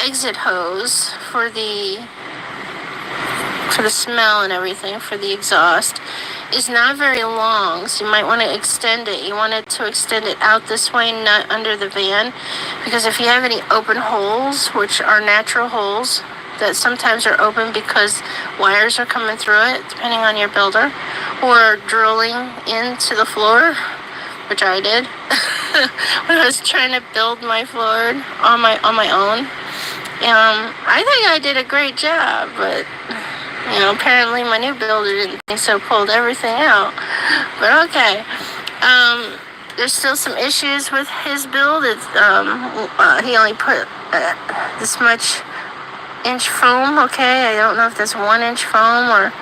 exit hose for the smell and everything, for the exhaust, is not very long, so you might want to extend it. You want to extend it out this way, not under the van, because if you have any open holes, which are natural holes, that sometimes are open because wires are coming through it, depending on your builder, or drilling into the floor, which I did when I was trying to build my floor on my own. I think I did a great job, but apparently my new builder didn't think so, pulled everything out. But okay. There's still some issues with his build. It's he only put this much inch foam, okay? I don't know if that's 1 inch foam or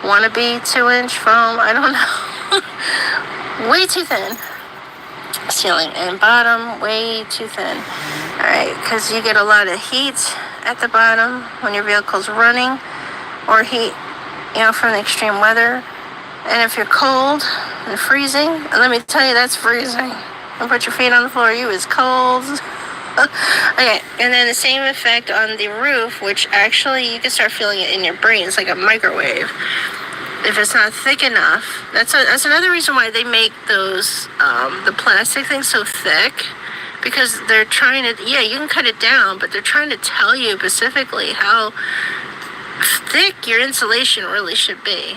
wannabe 2-inch foam. I don't know. Way too thin. Ceiling and bottom, way too thin. Alright, because you get a lot of heat at the bottom when your vehicle's running, or heat, from the extreme weather. And if you're cold and freezing, let me tell you, that's freezing. Don't put your feet on the floor, you is cold. Okay, and then the same effect on the roof, which actually you can start feeling it in your brain. It's like a microwave. If it's not thick enough, that's another reason why they make those the plastic things so thick, because they're trying to, you can cut it down, but they're trying to tell you specifically how thick your insulation really should be.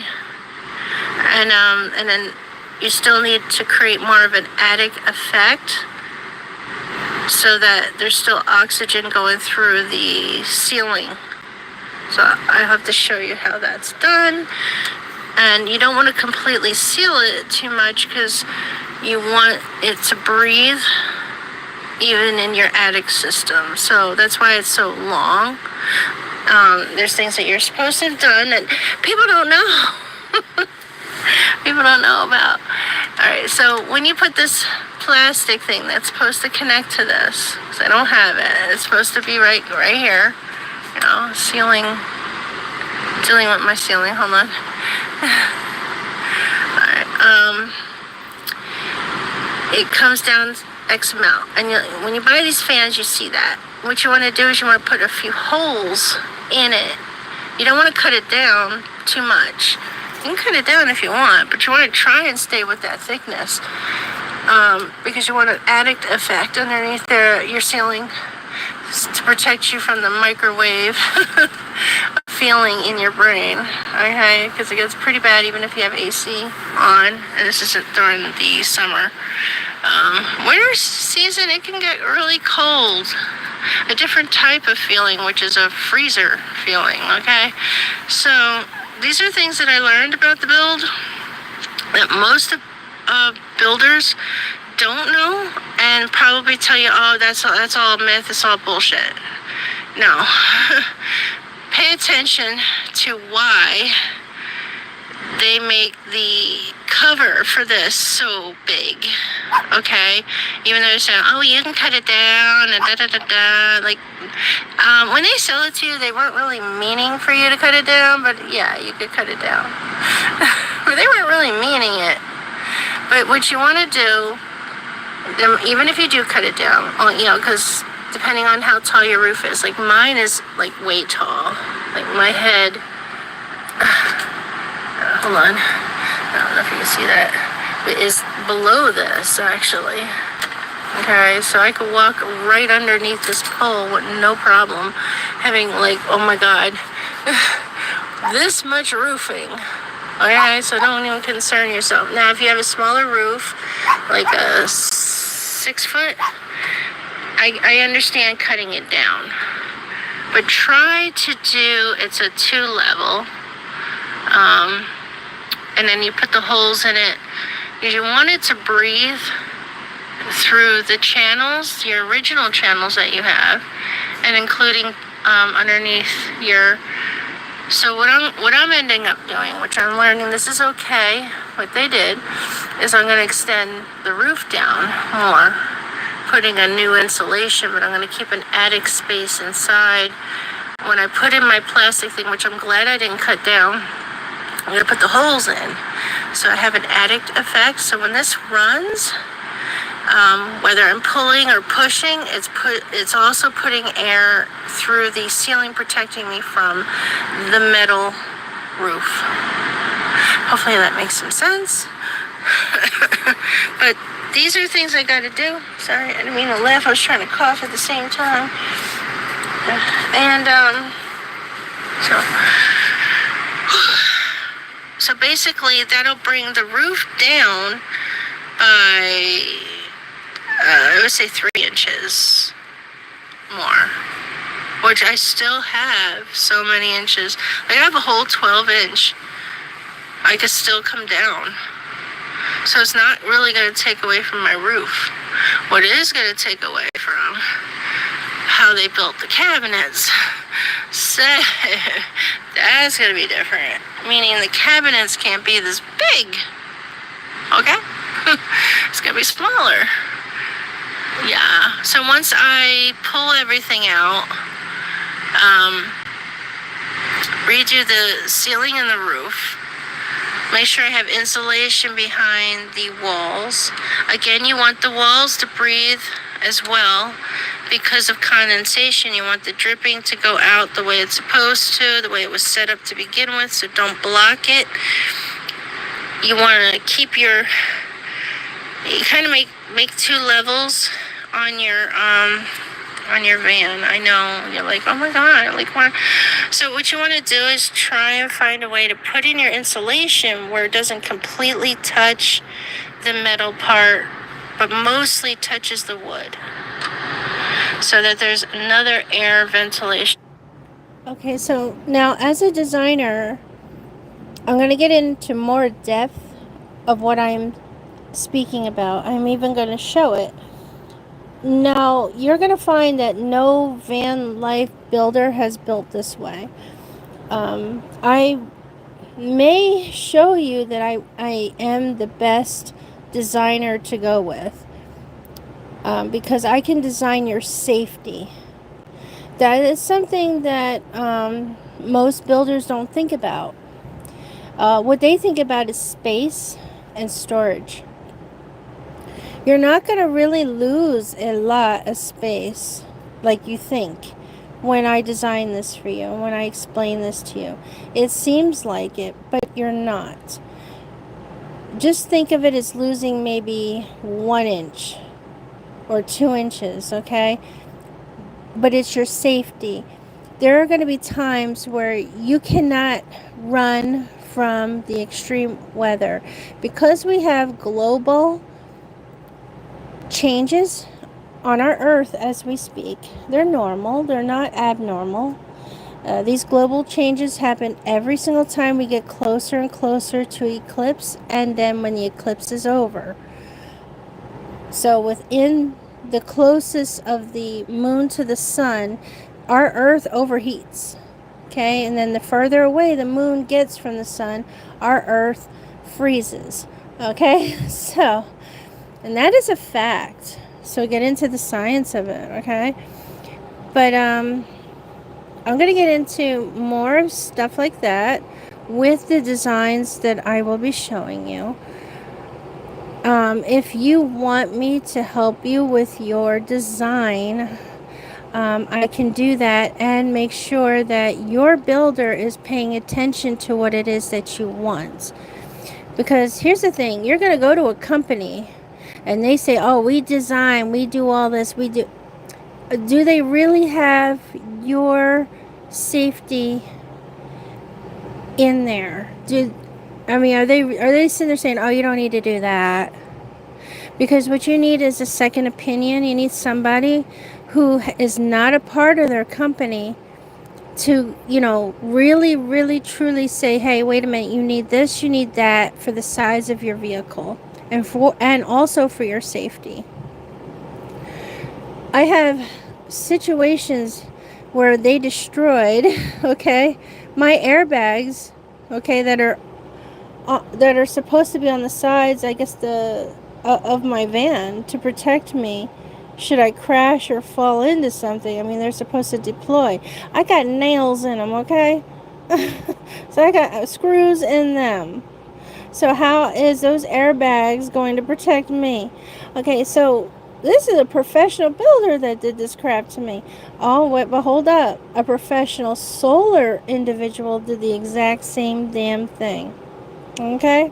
And then you still need to create more of an attic effect, so that there's still oxygen going through the ceiling. So I have to show you how that's done. And you don't want to completely seal it too much, because you want it to breathe even in your attic system. So that's why it's so long. There's things that you're supposed to have done that people don't know. People don't know about. Alright, so when you put this plastic thing that's supposed to connect to this, because I don't have it, it's supposed to be right here. Dealing with my ceiling, hold on. Alright, it comes down X amount. And when you buy these fans, you see that. What you want to do is you want to put a few holes in it. You don't want to cut it down too much. You can cut it down if you want, but you want to try and stay with that thickness. Because you want an attic effect underneath your ceiling to protect you from the microwave feeling in your brain, okay? Because it gets pretty bad even if you have AC on, and this is during the summer. Winter season, it can get really cold. A different type of feeling, which is a freezer feeling, okay? So these are things that I learned about the build that most builders don't know, and probably tell you, oh, that's all myth, it's all bullshit. No. Pay attention to why they make the cover for this so big, okay? Even though they're saying, oh, you can cut it down, and da-da-da-da. Like, when they sell it to you, they weren't really meaning for you to cut it down, but yeah, you could cut it down. But they weren't really meaning it. But what you want to do, even if you do cut it down, you know, because depending on how tall your roof is, like mine is like way tall. Like my head, hold on, I don't know if you can see that, it is below this actually. Okay, so I could walk right underneath this pole with no problem, having like, oh my God, this much roofing. Okay, so don't even concern yourself. Now, if you have a smaller roof, like a 6 foot, I understand cutting it down. But try to do, it's a 2 level, and then you put the holes in it. You want it to breathe through the channels, your original channels that you have, and including underneath your. So what I'm ending up doing, which I'm learning this is okay, what they did, is I'm going to extend the roof down more, putting a new insulation, but I'm going to keep an attic space inside. When I put in my plastic thing, which I'm glad I didn't cut down, I'm going to put the holes in. So I have an attic effect. So when this runs, whether I'm pulling or pushing, it's also putting air through the ceiling, protecting me from the metal roof. Hopefully that makes some sense. But these are things I gotta do. Sorry, I didn't mean to laugh. I was trying to cough at the same time. And so basically that'll bring the roof down by I would say 3 inches more, which I still have so many inches. Like I have a whole 12-inch. I could still come down. So it's not really going to take away from my roof. What it is going to take away from how they built the cabinets. So that's going to be different. Meaning the cabinets can't be this big. Okay? It's going to be smaller. Yeah, so once I pull everything out, redo the ceiling and the roof, make sure I have insulation behind the walls. Again, you want the walls to breathe as well because of condensation. You want the dripping to go out the way it's supposed to, the way it was set up to begin with, so don't block it. You want to keep you kind of make 2 levels on your van. I know you're like, oh my God, like what? So what you want to do is try and find a way to put in your insulation where it doesn't completely touch the metal part, but mostly touches the wood, so that there's another air ventilation. Okay, so now as a designer, I'm going to get into more depth of what I'm speaking about. I'm even going to show it. Now, you're going to find that no van life builder has built this way. I may show you that I am the best designer to go with, because I can design your safety. That is something that most builders don't think about. What they think about is space and storage. You're not going to really lose a lot of space like you think when I design this for you and when I explain this to you. It seems like it, but you're not. Just think of it as losing maybe 1 inch or 2 inches, okay? But it's your safety. There are going to be times where you cannot run from the extreme weather. Because we have global changes on our earth as we speak, they're normal, they're not abnormal. These global changes happen every single time we get closer and closer to eclipse, and then when the eclipse is over. So within the closest of the moon to the sun, our earth overheats. Okay, and then the further away the moon gets from the sun, our earth freezes. Okay, so, and that is a fact. So get into the science of it, okay? But I'm going to get into more stuff like that with the designs that I will be showing you. If you want me to help you with your design, I can do that and make sure that your builder is paying attention to what it is that you want. Because here's the thing, you're going to go to a company and they say, oh, we design, we do all this, we do. Do they really have your safety in there? Are they sitting there saying, oh, you don't need to do that? Because what you need is a second opinion. You need somebody who is not a part of their company to, really, really, truly say, hey, wait a minute, you need this, you need that for the size of your vehicle and also for your safety. I have situations where they destroyed, okay, my airbags, okay, that are supposed to be on the sides, I guess, of my van to protect me should I crash or fall into something. I mean, they're supposed to deploy. I got nails in them, okay? So I got screws in them. So how is those airbags going to protect me? Okay, so this is a professional builder that did this crap to me. Oh, wait, but hold up. A professional solar individual did the exact same damn thing. Okay?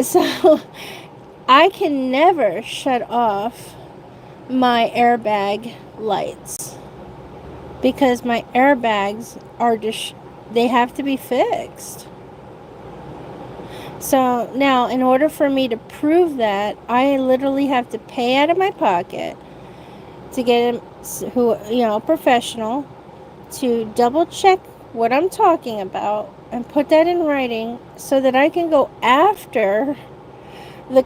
So I can never shut off my airbag lights because my airbags are they have to be fixed. So now, in order for me to prove that, I literally have to pay out of my pocket to get a professional to double check what I'm talking about and put that in writing so that I can go after the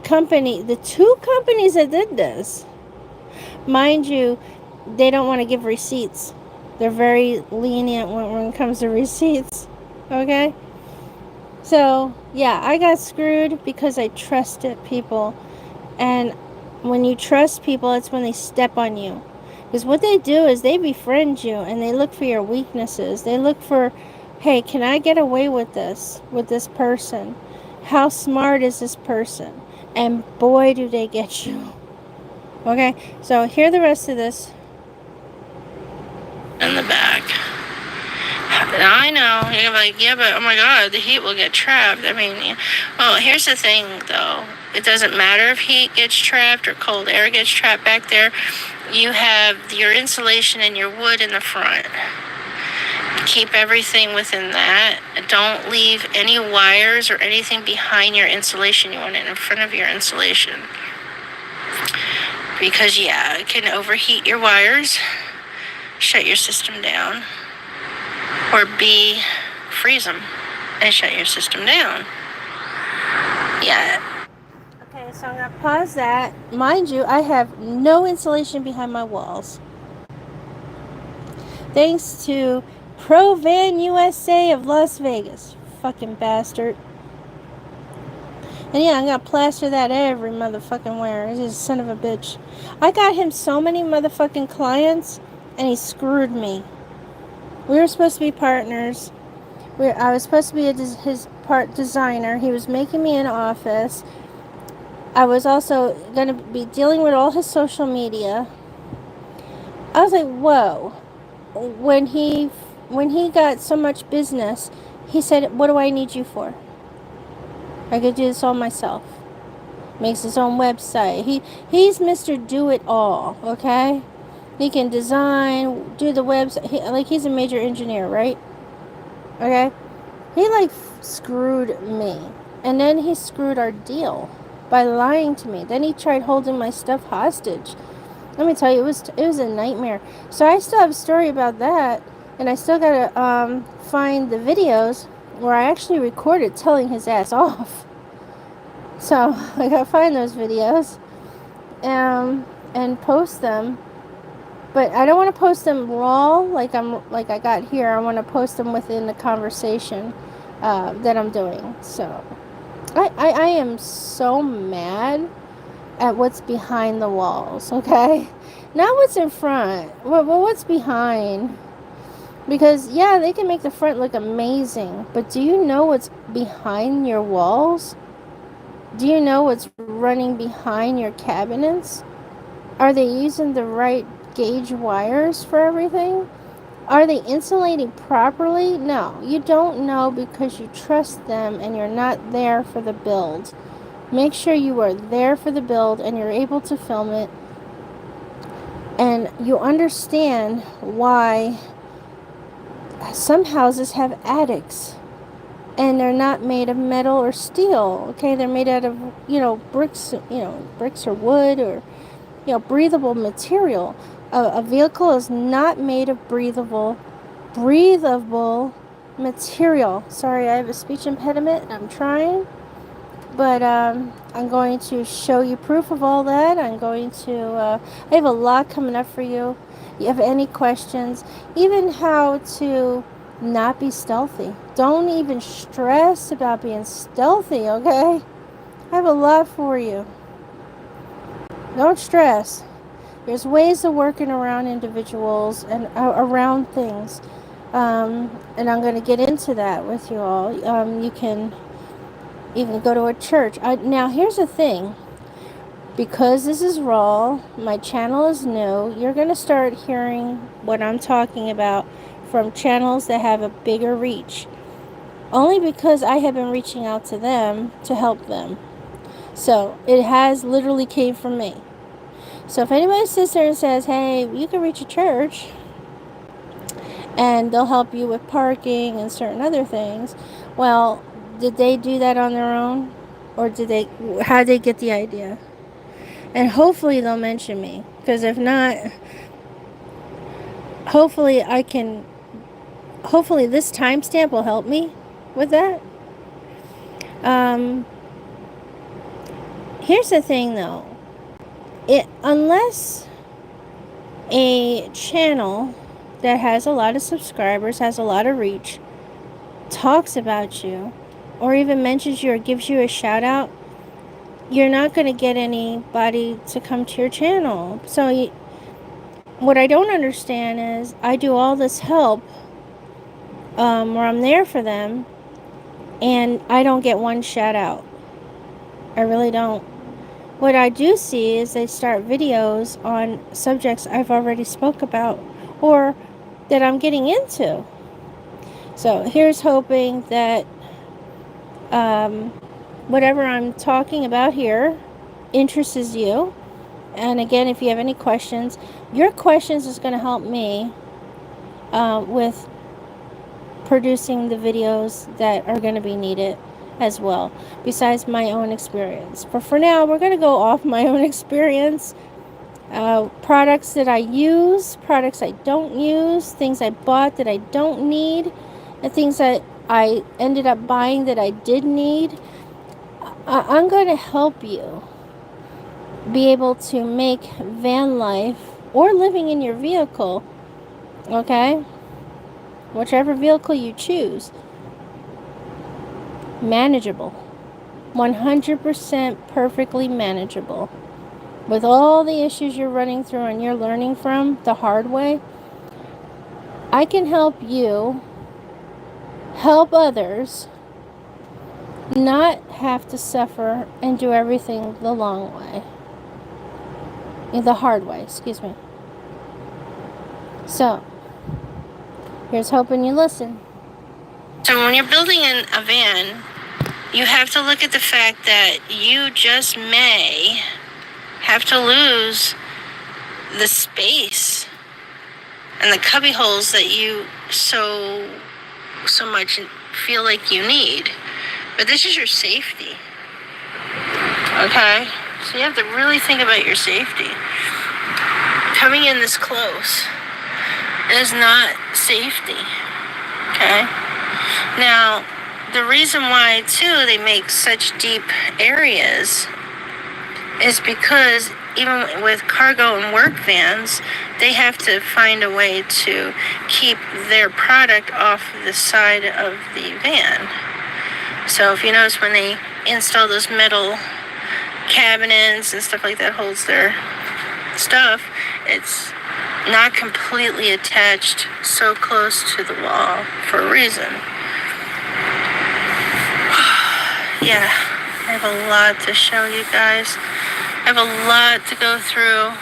two companies that did this. Mind you, they don't want to give receipts. They're very lenient when it comes to receipts. Okay? So, yeah, I got screwed because I trusted people. And when you trust people, it's when they step on you. Because what they do is they befriend you and they look for your weaknesses. They look for, hey, can I get away with this person? How smart is this person? And boy, do they get you. Okay, so hear the rest of this. In the back. I know, you're like, yeah, but oh my god, the heat will get trapped. I mean, well, here's the thing though. It doesn't matter if heat gets trapped or cold air gets trapped back there. You have your insulation and your wood in the front. Keep everything within that. Don't leave any wires or anything behind your insulation. You want it in front of your insulation. Because, yeah, it can overheat your wires, shut your system down, or B, freeze them and shut your system down. Yeah. Okay, so I'm going to pause that. Mind you, I have no insulation behind my walls. Thanks to Pro Van USA of Las Vegas. Fucking bastard. And yeah, I'm gonna plaster that every motherfucking where. He's a son of a bitch. I got him so many motherfucking clients, and he screwed me. We were supposed to be partners. I was supposed to be his part designer. He was making me an office. I was also going to be dealing with all his social media. I was like, whoa. When he got so much business, he said, what do I need you for? I could do this all myself. Makes his own website. He's Mr. Do It All, okay? He can design, do the website. He's a major engineer, right? Okay? He screwed me. And then he screwed our deal by lying to me. Then he tried holding my stuff hostage. Let me tell you, it was a nightmare. So I still have a story about that, and I still gotta find the videos where I actually recorded telling his ass off. So I gotta find those videos, and post them. But I don't want to post them raw like I got here. I want to post them within the conversation that I'm doing. So I am so mad at what's behind the walls, okay? Not what's in front. Well, what's behind? Because, yeah, they can make the front look amazing, but do you know what's behind your walls? Do you know what's running behind your cabinets? Are they using the right gauge wires for everything? Are they insulating properly? No, you don't know because you trust them and you're not there for the build. Make sure you are there for the build and you're able to film it. And you understand why some houses have attics. And they're not made of metal or steel. Okay, they're made out of, bricks, bricks or wood or, breathable material. A vehicle is not made of breathable material. Sorry, I have a speech impediment. I'm trying. But I'm going to show you proof of all that. I have a lot coming up for you. You have any questions, even how to not be stealthy. Don't even stress about being stealthy, okay? I have a lot for you. Don't stress. There's ways of working around individuals and around things. And I'm going to get into that with you all. You can even go to a church. Now, here's the thing. Because this is raw, my channel is new, you're going to start hearing what I'm talking about from channels that have a bigger reach. Only because I have been reaching out to them to help them. So, it has literally came from me. So, if anybody sits there and says, hey, you can reach a church, and they'll help you with parking and certain other things, well, did they do that on their own? Or how did they get the idea? And hopefully they'll mention me. Because if not, hopefully this timestamp will help me with that. Here's the thing though. Unless a channel that has a lot of subscribers, has a lot of reach, talks about you, or even mentions you or gives you a shout out, you're not going to get anybody to come to your channel. So what I don't understand is I do all this help where I'm there for them, and I don't get one shout out. I really don't. What I do see is they start videos on subjects I've already spoke about or that I'm getting into. So here's hoping that whatever I'm talking about here interests you. And again, if you have any questions, your questions is going to help me with producing the videos that are going to be needed as well, besides my own experience. But for now, we're going to go off my own experience. Products that I use, products I don't use, things I bought that I don't need, and things that I ended up buying that I did need. I'm going to help you be able to make van life or living in your vehicle, okay, whichever vehicle you choose, manageable, 100% perfectly manageable. With all the issues you're running through and you're learning from the hard way, I can help you help others not have to suffer and do everything the long way. The hard way, excuse me. So, here's hoping you listen. So when you're building a van, you have to look at the fact that you just may have to lose the space and the cubby holes that you so much feel like you need. But this is your safety. Okay? So you have to really think about your safety. Coming in this close is not safety. Okay? Now, the reason why, too, they make such deep areas is because even with cargo and work vans, they have to find a way to keep their product off the side of the van. So if you notice when they install those metal cabinets and stuff like that holds their stuff, it's not completely attached so close to the wall for a reason. Yeah, I have a lot to show you guys. I have a lot to go through.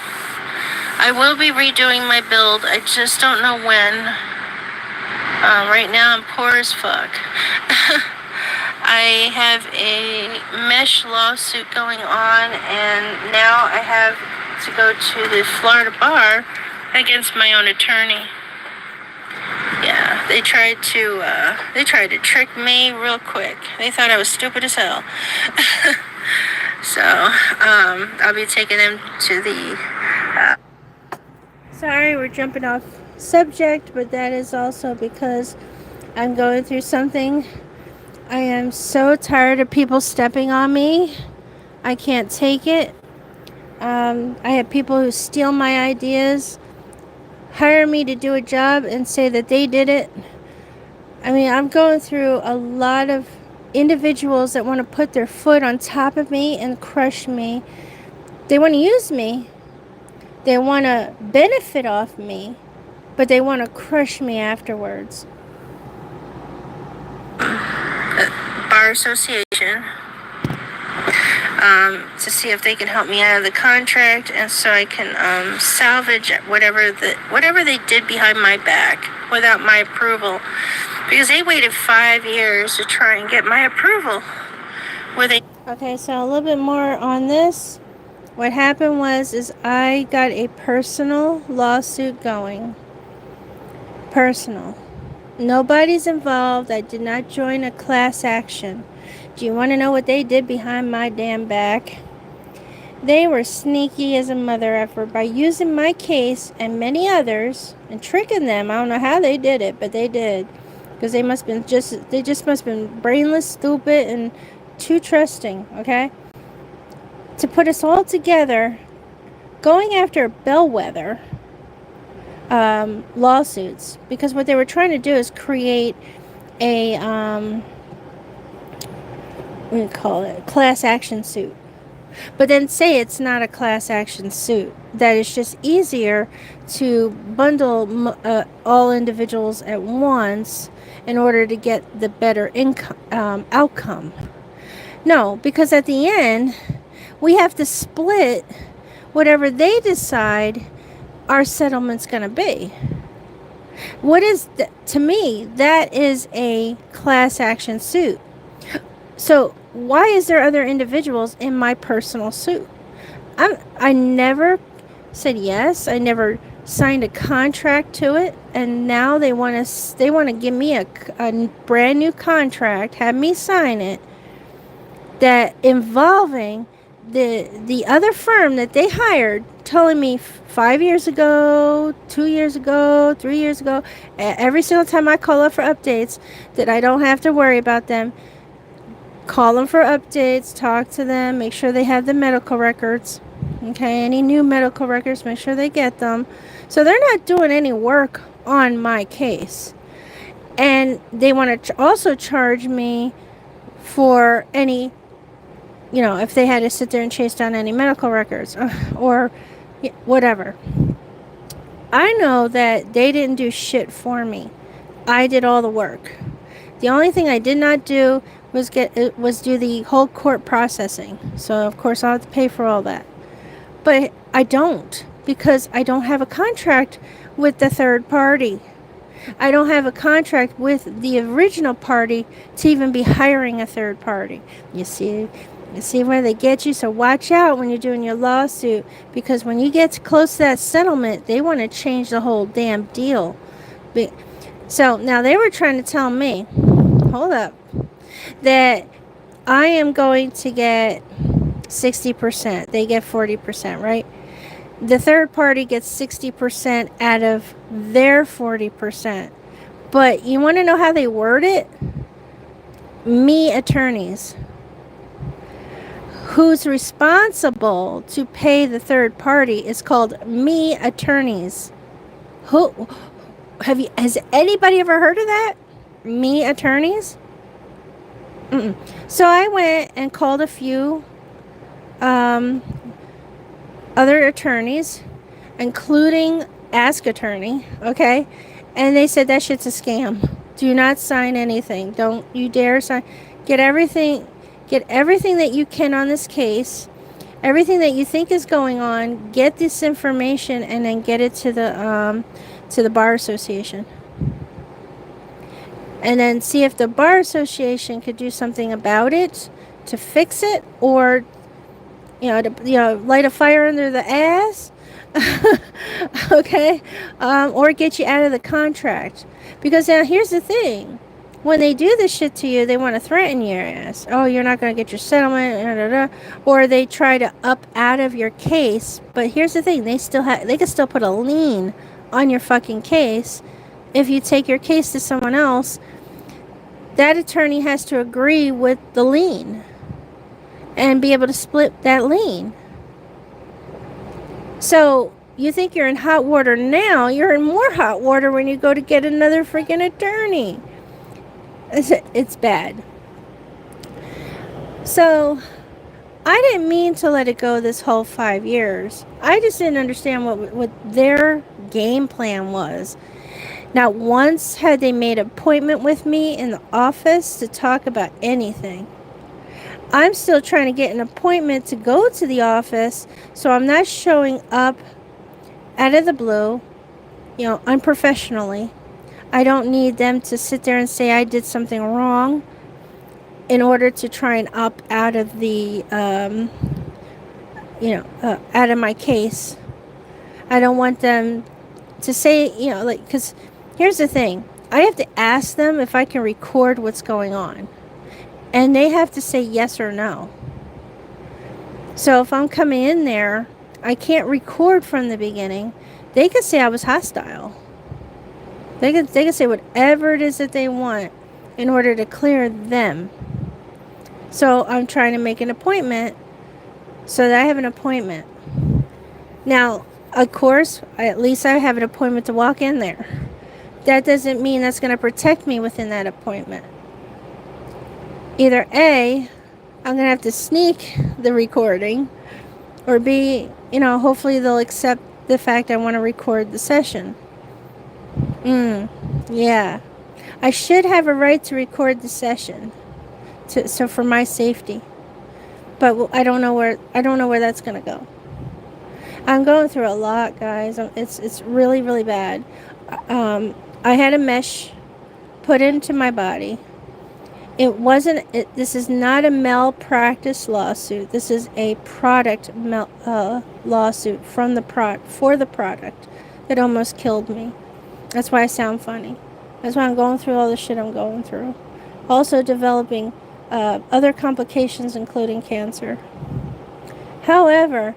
I will be redoing my build. I just don't know when. Right now I'm poor as fuck. I have a mesh lawsuit going on, and now I have to go to the Florida bar against my own attorney. Yeah, they tried to trick me real quick. They thought I was stupid as hell. So, I'll be taking them to the... Sorry, we're jumping off subject, but that is also because I'm going through something. I am so tired of people stepping on me. I can't take it. I have people who steal my ideas, hire me to do a job and say that they did it. I mean, I'm going through a lot of individuals that want to put their foot on top of me and crush me. They want to use me. They want to benefit off me, but they want to crush me afterwards. Bar Association, to see if they can help me out of the contract, and so I can salvage whatever they did behind my back without my approval, because they waited 5 years to try and get my approval. Okay, so a little bit more on this. What happened is I got a personal lawsuit going. Personal. Nobody's involved. I did not join a class action. Do you want to know what they did behind my damn back? They were sneaky as a mother effer by using my case and many others and tricking them. I don't know how they did it, but they did. Because they must have been brainless, stupid, and too trusting, okay? To put us all together, going after bellwether lawsuits, because what they were trying to do is create a what do you call it, class action suit, but then say it's not a class action suit, that it's just easier to bundle all individuals at once in order to get the better outcome. No, because at the end we have to split whatever they decide our settlement's going to be. What is to me, that is a class action suit. So why is there other individuals in my personal suit? I never said yes. I never signed a contract to it, and now they want to give me a brand new contract, have me sign it, that involving the other firm that they hired, telling me 5 years ago, 2 years ago, 3 years ago, every single time I call up for updates, that I don't have to worry about them. Call them for updates, talk to them, make sure they have the medical records. Okay, any new medical records, make sure they get them. So they're not doing any work on my case. And they want to also charge me for any, if they had to sit there and chase down any medical records or whatever. I know that they didn't do shit for me. I did all the work. The only thing I did not do was do the whole court processing. So of course I'll have to pay for all that. But I don't, because I don't have a contract with the third party. I don't have a contract with the original party to even be hiring a third party. You see where they get you? So watch out when you're doing your lawsuit, because when you get close to that settlement, they want to change the whole damn deal. So now they were trying to tell me, hold up, that I am going to get 60%. They get 40%, right? The third party gets 60% out of their 40%. But you want to know how they word it? Me attorneys. Who's responsible to pay the third party is called me attorneys. Has anybody ever heard of that? Me attorneys? Mm-mm. So I went and called a few other attorneys, including Ask Attorney, okay? And they said that shit's a scam. Do not sign anything. Don't you dare sign. Get everything that you can on this case. Everything that you think is going on, get this information and then get it to the bar association. And then see if the bar association could do something about it to fix it, or light a fire under the ass. Okay? Or get you out of the contract. Because now here's the thing. When they do this shit to you, they want to threaten your ass. Oh, you're not going to get your settlement, or they try to up out of your case. But here's the thing. They can still put a lien on your fucking case. If you take your case to someone else, that attorney has to agree with the lien and be able to split that lien. So you think you're in hot water now, you're in more hot water when you go to get another freaking attorney. It's bad. So I didn't mean to let it go this whole 5 years. I just didn't understand what their game plan was. Not once had they made an appointment with me in the office to talk about anything. I'm still trying to get an appointment to go to the office, so I'm not showing up out of the blue, unprofessionally. I don't need them to sit there and say I did something wrong in order to try and opt out of the, out of my case. I don't want them to say, because here's the thing. I have to ask them if I can record what's going on. And they have to say yes or no. So if I'm coming in there, I can't record from the beginning. They could say I was hostile. They could say whatever it is that they want in order to clear them. So I'm trying to make an appointment so that I have an appointment. Now, of course, at least I have an appointment to walk in there. That doesn't mean that's going to protect me within that appointment. Either A, I'm going to have to sneak the recording, or B, hopefully they'll accept the fact I want to record the session. Yeah. I should have a right to record the session, so for my safety. But I don't know where that's going to go. I'm going through a lot, guys. It's really, really bad. I had a mesh put into my body. This is not a malpractice lawsuit. This is a product lawsuit for the product that almost killed me. That's why I sound funny. That's why I'm going through all the shit I'm going through. Also developing other complications, including cancer. However,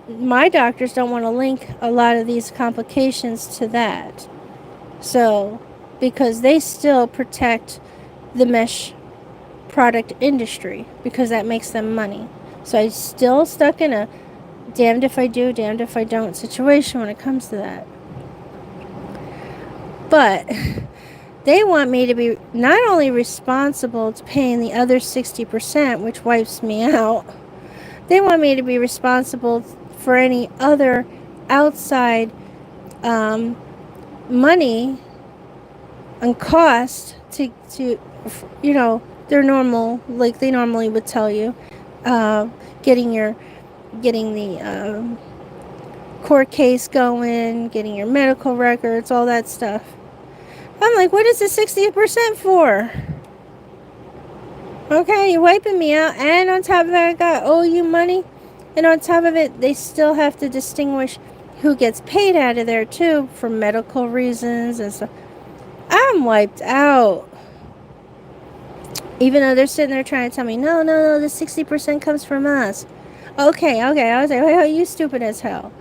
my doctors don't want to link a lot of these complications to that. So, because they still protect the mesh product industry, because that makes them money. So I'm still stuck in a damned if I do, damned if I don't situation when it comes to that. But they want me to be not only responsible to paying the other 60%, which wipes me out, they want me to be responsible for any other outside money and cost to their normal, like they normally would tell you, getting the court case going, getting your medical records, all that stuff. I'm like, what is the 60% for? Okay, you're wiping me out, and on top of that, I got owe you money, and on top of it, they still have to distinguish who gets paid out of there too for medical reasons and stuff. I'm wiped out. Even though they're sitting there trying to tell me, no, the 60% comes from us. Okay. I was like, well, you stupid as hell.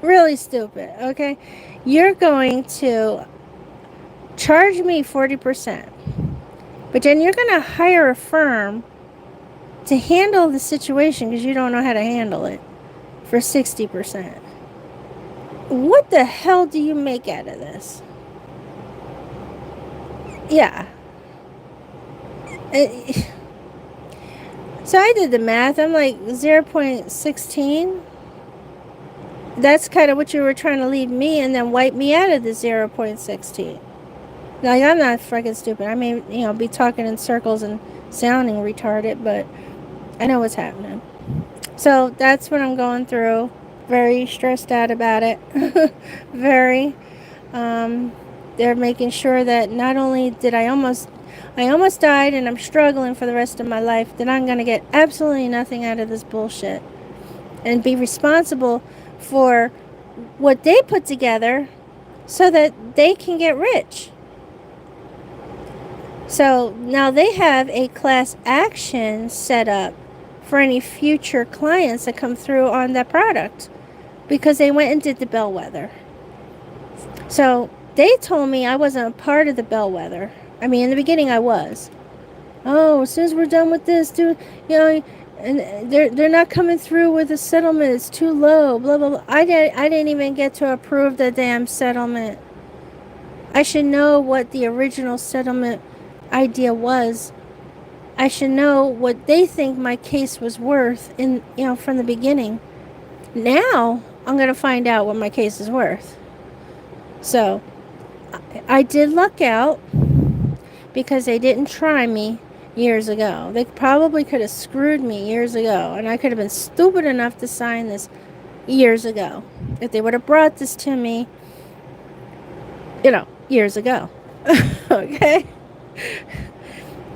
Really stupid, okay? You're going to charge me 40%. But then you're going to hire a firm to handle the situation because you don't know how to handle it for 60%. What the hell do you make out of this? Yeah. So I did the math. I'm like 0.16. That's kind of what you were trying to lead me and then wipe me out of the 0.16. Like, I'm not freaking stupid. I may, be talking in circles and sounding retarded, but I know what's happening. So that's what I'm going through. Very stressed out about it. Very. They're making sure that not only did I almost died and I'm struggling for the rest of my life, that I'm going to get absolutely nothing out of this bullshit and be responsible for what they put together so that they can get rich. So now they have a class action set up for any future clients that come through on that product because they went and did the bellwether. So they told me I wasn't a part of the bellwether. I mean, in the beginning I was. Oh, as soon as we're done with this, dude, and they're not coming through with a settlement. It's too low. Blah blah blah. I didn't even get to approve the damn settlement. I should know what the original settlement idea was. I should know what they think my case was worth from the beginning. Now I'm gonna find out what my case is worth. So I did luck out because they didn't try me years ago. They probably could have screwed me years ago, and I could have been stupid enough to sign this years ago. If they would have brought this to me, years ago. Okay?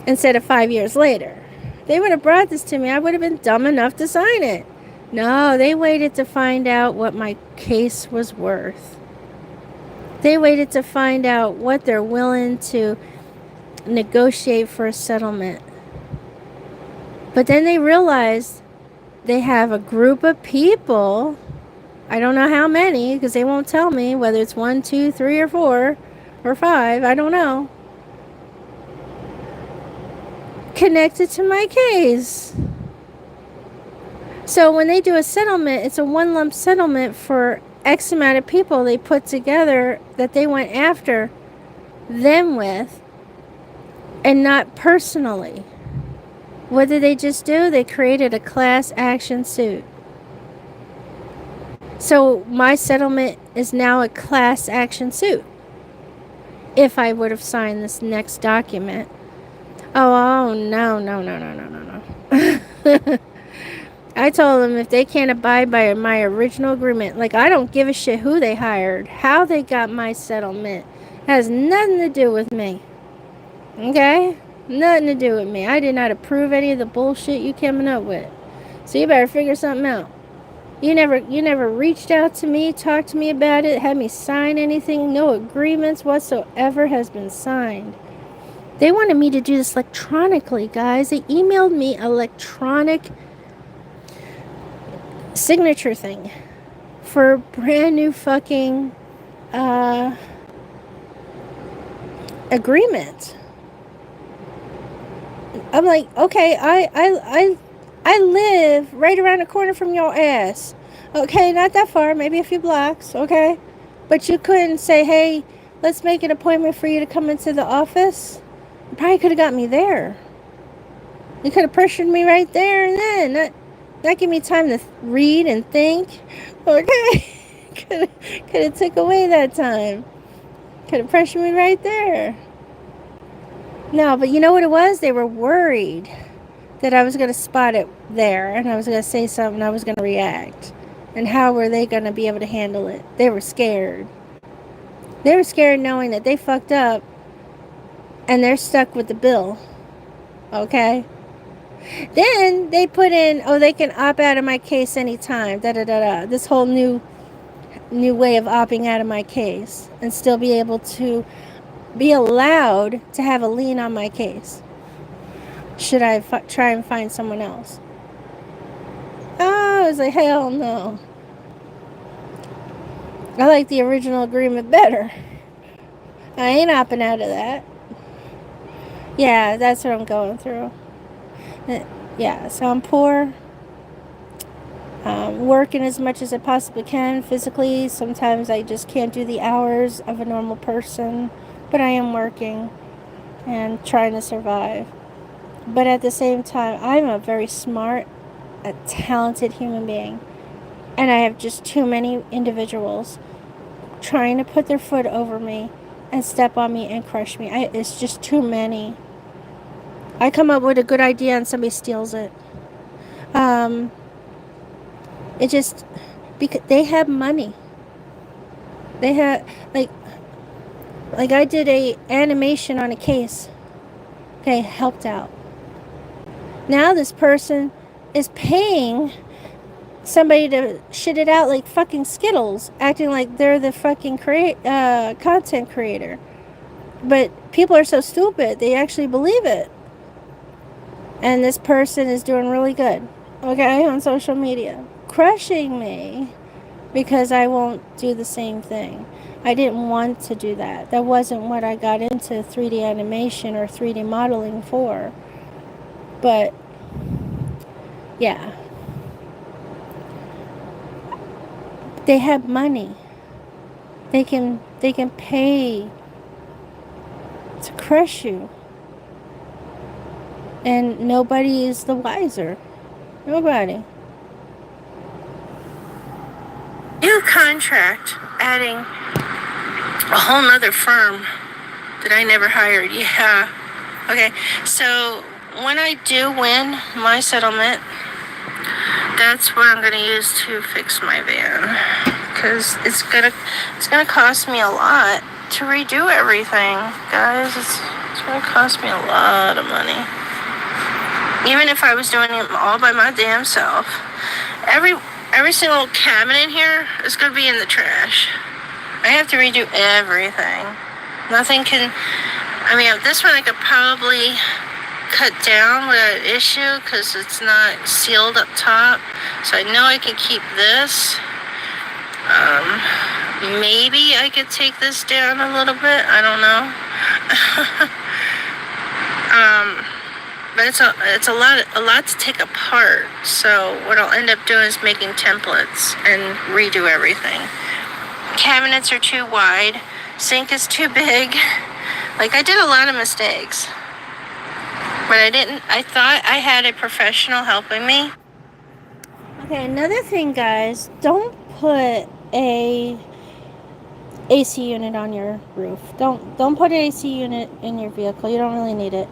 Instead of 5 years later. They would have brought this to me, I would have been dumb enough to sign it. No, they waited to find out what my case was worth. They waited to find out what they're willing to negotiate for a settlement. But then they realized they have a group of people, I don't know how many because they won't tell me whether it's 1, 2, 3, or 4 or 5, I don't know, connected to my case. So when they do a settlement, it's a one lump settlement for X amount of people they put together that they went after them with, and not personally. What did they just do? They created a class action suit. So my settlement is now a class action suit. If I would have signed this next document. Oh no. I told them if they can't abide by my original agreement, like I don't give a shit who they hired, how they got my settlement. It has nothing to do with me. Okay? Nothing to do with me. I did not approve any of the bullshit you coming up with. So you better figure something out. You never reached out to me, talked to me about it, had me sign anything. No agreements whatsoever has been signed. They wanted me to do this electronically, guys. They emailed me electronic signature thing for a brand new fucking agreement. I'm like, okay, I live right around the corner from your ass. Okay, not that far, maybe a few blocks, okay? But you couldn't say, hey, let's make an appointment for you to come into the office. You probably could have got me there. You could have pressured me right there and then. Not give me time to read and think. Okay? Could have took away that time. Could have pressured me right there. No, but you know what it was? They were worried that I was going to spot it there and I was going to say something, I was going to react. And how were they going to be able to handle it? They were scared. They were scared knowing that they fucked up and they're stuck with the bill. Okay? Then they put in, oh, they can opt out of my case anytime. Da-da-da-da. This whole new way of opting out of my case and still be able to be allowed to have a lien on my case. Should I try and find someone else? Oh, I was like, hell no. I like the original agreement better. I ain't opting out of that. Yeah, that's what I'm going through. Yeah, so I'm poor. Working as much as I possibly can physically. Sometimes I just can't do the hours of a normal person. But I am working and trying to survive. But at the same time, I'm a very smart, a talented human being. And I have just too many individuals trying to put their foot over me and step on me and crush me. It's just too many. I come up with a good idea and somebody steals it. It just, because they have money. They have, like I did a animation on a case. Okay, helped out. Now this person is paying somebody to shit it out like fucking Skittles, acting like they're the fucking content creator. But people are so stupid, they actually believe it. And this person is doing really good, okay, on social media. Crushing me because I won't do the same thing. I didn't want to do that. That wasn't what I got into 3D animation or 3D modeling for. But, yeah. They have money. They can pay to crush you. And nobody is the wiser. Nobody. New contract, adding a whole nother firm that I never hired. Yeah. Okay. So when I do win my settlement, that's what I'm gonna use to fix my van, because it's gonna cost me a lot to redo everything, guys. It's gonna cost me a lot of money. Even if I was doing it all by my damn self. Every single cabinet here is going to be in the trash. I have to redo everything. Nothing can... I mean, this one I could probably cut down without issue because it's not sealed up top. So I know I can keep this. Maybe I could take this down a little bit. I don't know. But it's a lot to take apart. So what I'll end up doing is making templates and redo everything. Cabinets are too wide. Sink is too big. Like, I did a lot of mistakes. But I didn't. I thought I had a professional helping me. Okay, another thing, guys. Don't put a AC unit on your roof. Don't put an AC unit in your vehicle. You don't really need it.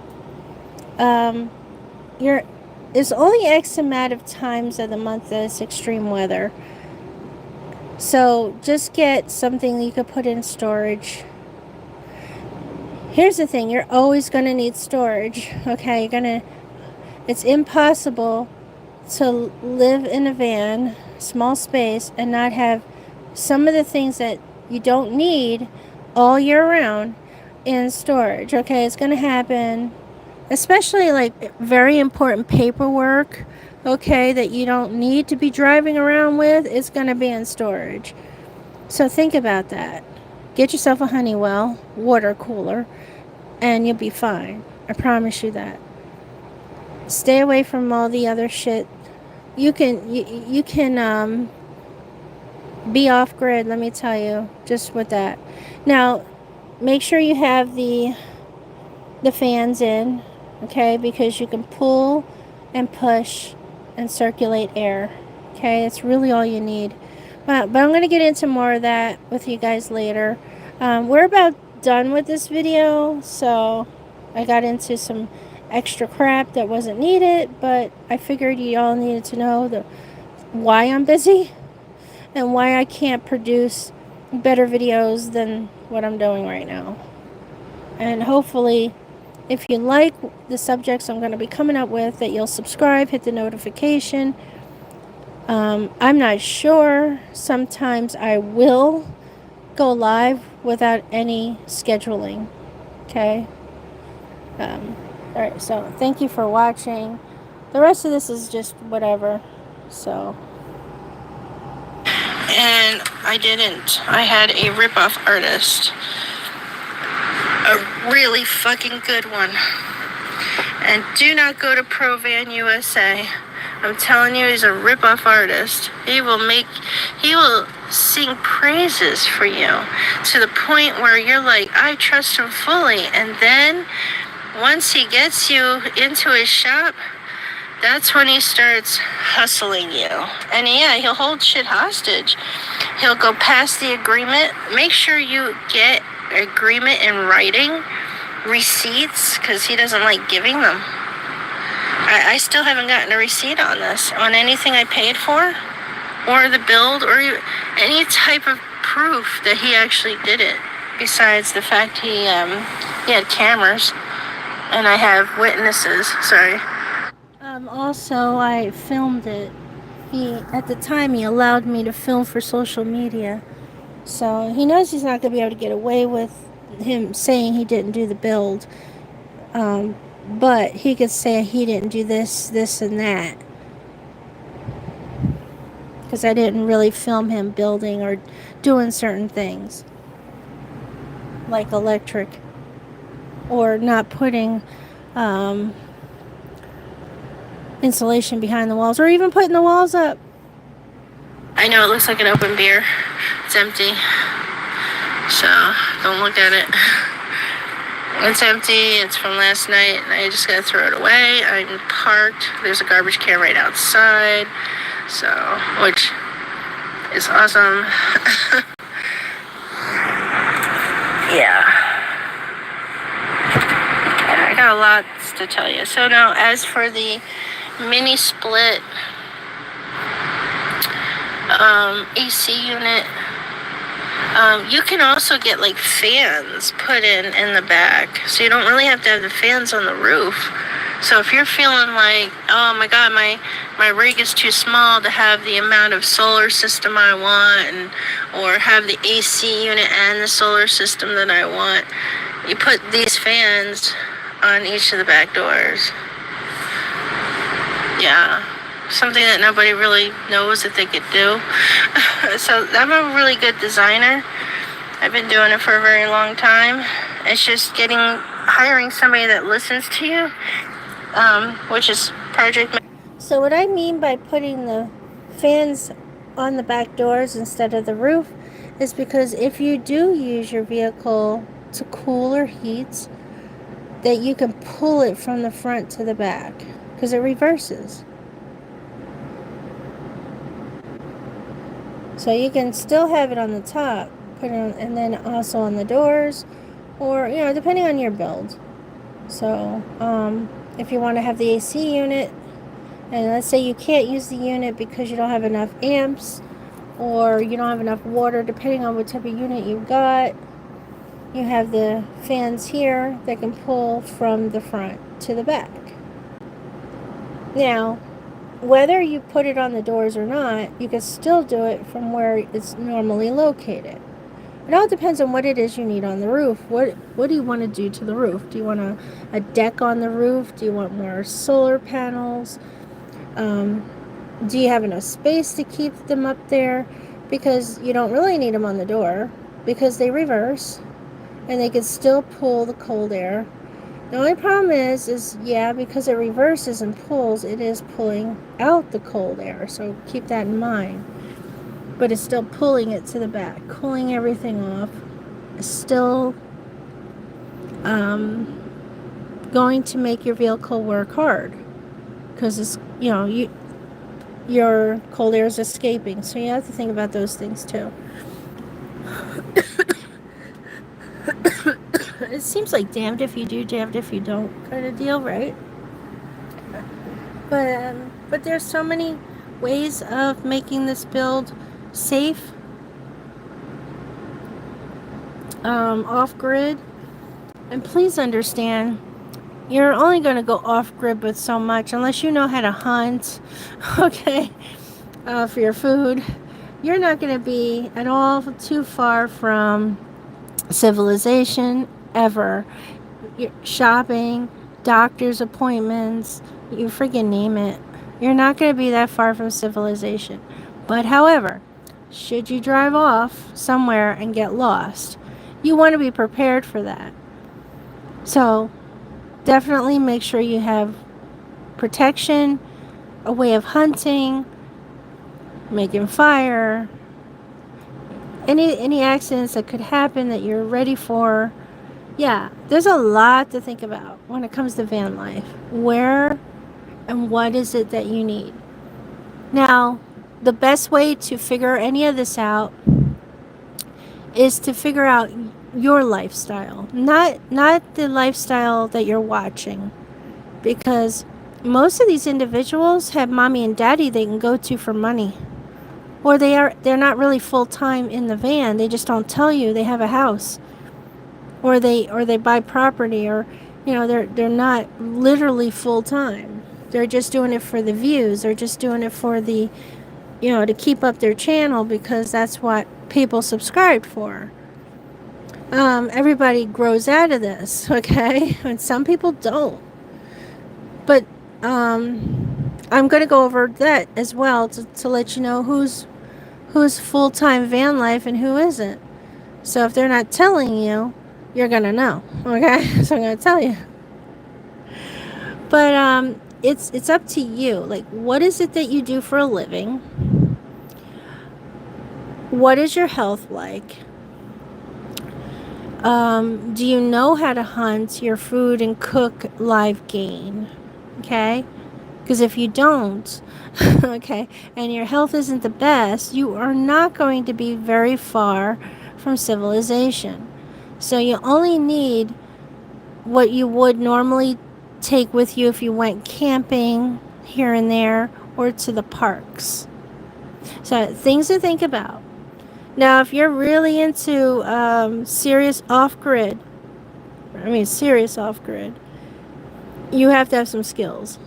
There's only X amount of times of the month that it's extreme weather. So just get something you could put in storage. Here's the thing, you're always going to need storage. Okay, it's impossible to live in a van, small space, and not have some of the things that you don't need all year round in storage. Okay, it's going to happen. Especially like very important paperwork, okay, that you don't need to be driving around with, it's going to be in storage. So think about that. Get yourself a Honeywell water cooler and you'll be fine. I promise you that. Stay away from all the other shit. You can be off grid, let me tell you, just with that. Now, make sure you have the fans in. Okay, because you can pull and push and circulate air. Okay, it's really all you need. But I'm going to get into more of that with you guys later. We're about done with this video, so I got into some extra crap that wasn't needed, but I figured you all needed to know why I'm busy and why I can't produce better videos than what I'm doing right now. And hopefully, if you like the subjects I'm going to be coming up with, that you'll subscribe, hit the notification. I'm not sure. Sometimes I will go live without any scheduling. Okay? Alright, so thank you for watching. The rest of this is just whatever. So. And I didn't. I had a ripoff artist. A really fucking good one. And do not go to Provan USA. I'm telling you, he's a rip-off artist. He will sing praises for you to the point where you're like, I trust him fully. And then once he gets you into his shop, that's when he starts hustling you. And yeah, he'll hold shit hostage. He'll go past the agreement. Make sure you get agreement in writing, receipts, because he doesn't like giving them. I still haven't gotten a receipt on this, on anything I paid for, or the build, or any type of proof that he actually did it, besides the fact he had cameras, and I have witnesses, sorry. Also, I filmed it. At the time, he allowed me to film for social media, so he knows he's not going to be able to get away with him saying he didn't do the build. But he could say he didn't do this, and that. Because I didn't really film him building or doing certain things. Like electric. Or not putting insulation behind the walls. Or even putting the walls up. I know it looks like an open beer. It's empty. So, don't look at it. It's empty. It's from last night, and I just gotta throw it away. I'm parked. There's a garbage can right outside, so, which is awesome. Yeah, I got a lot to tell you. So now, as for the mini split AC unit, you can also get like fans put in the back, so you don't really have to have the fans on the roof. So if you're feeling like, oh my god, my rig is too small to have the amount of solar system I want, or have the AC unit and the solar system that I want, you put these fans on each of the back doors. Yeah. Something that nobody really knows that they could do. So I'm a really good designer. I've been doing it for a very long time. It's just hiring somebody that listens to you, which is project. So what I mean by putting the fans on the back doors instead of the roof is because if you do use your vehicle to cool or heat, that you can pull it from the front to the back because it reverses. So you can still have it on the top, put it on, and then also on the doors, or, depending on your build. So, if you want to have the AC unit, and let's say you can't use the unit because you don't have enough amps, or you don't have enough water, depending on what type of unit you've got, you have the fans here that can pull from the front to the back. Now, whether you put it on the doors or not, you can still do it from where it's normally located. It all depends on what it is you need on the roof. What do you want to do to the roof? Do you want a deck on the roof? Do you want more solar panels? Do you have enough space to keep them up there? Because you don't really need them on the door, because they reverse and they can still pull the cold air. The only problem is because it reverses and pulls, it is pulling out the cold air. So keep that in mind. But it's still pulling it to the back, cooling everything off. It's still going to make your vehicle work hard, because it's your cold air is escaping. So you have to think about those things too. it seems like damned if you do, damned if you don't kind of deal, right? But there's so many ways of making this build safe, off-grid. And please understand, you're only going to go off-grid with so much unless you know how to hunt, okay, for your food. You're not going to be at all too far from civilization ever. Your shopping, doctor's appointments, you freaking name it. You're not going to be that far from civilization. But however, should you drive off somewhere and get lost, you want to be prepared for that. So definitely make sure you have protection, a way of hunting, making fire, any accidents that could happen that you're ready for. Yeah, there's a lot to think about when it comes to van life. Where and what is it that you need? Now, the best way to figure any of this out is to figure out your lifestyle, not the lifestyle that you're watching, because most of these individuals have mommy and daddy they can go to for money, or they're not really full-time in the van. They just don't tell you they have a house, or they buy property, or they're not literally full-time. They're just doing it for the views. They're just doing it for the to keep up their channel, because that's what people subscribe for. Everybody grows out of this, okay? And some people don't. But I'm going to go over that as well to let you know who's full-time van life and who isn't. So if they're not telling you, you're going to know, okay? So I'm going to tell you. But it's up to you. Like, what is it that you do for a living? What is your health like? Do you know how to hunt your food and cook live game? Okay? Because if you don't, okay, and your health isn't the best, you are not going to be very far from civilization. So you only need what you would normally take with you if you went camping here and there or to the parks. So things to think about. Now, if you're really into serious off-grid, you have to have some skills,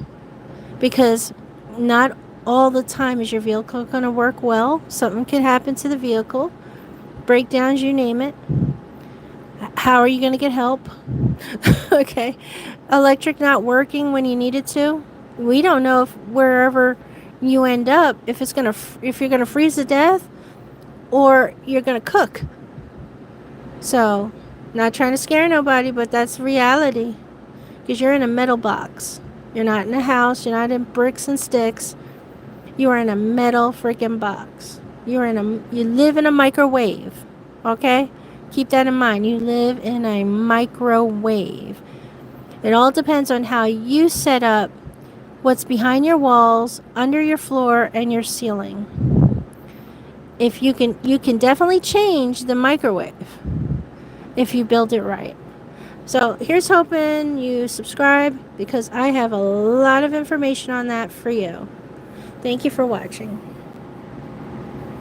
because not all the time is your vehicle going to work well. Something could happen to the vehicle, breakdowns, you name it. How are you going to get help? Okay, electric not working when you need it to. We don't know if wherever you end up, if you're gonna freeze to death or you're gonna cook. So, not trying to scare nobody, but that's reality. Because you're in a metal box. You're not in a house. You're not in bricks and sticks. You are in a metal freaking box. You live in a microwave. Okay? Keep that in mind. You live in a microwave. It all depends on how you set up what's behind your walls, under your floor, and your ceiling. If you can definitely change the microwave if you build it right. So here's hoping you subscribe, because I have a lot of information on that for you. Thank you for watching.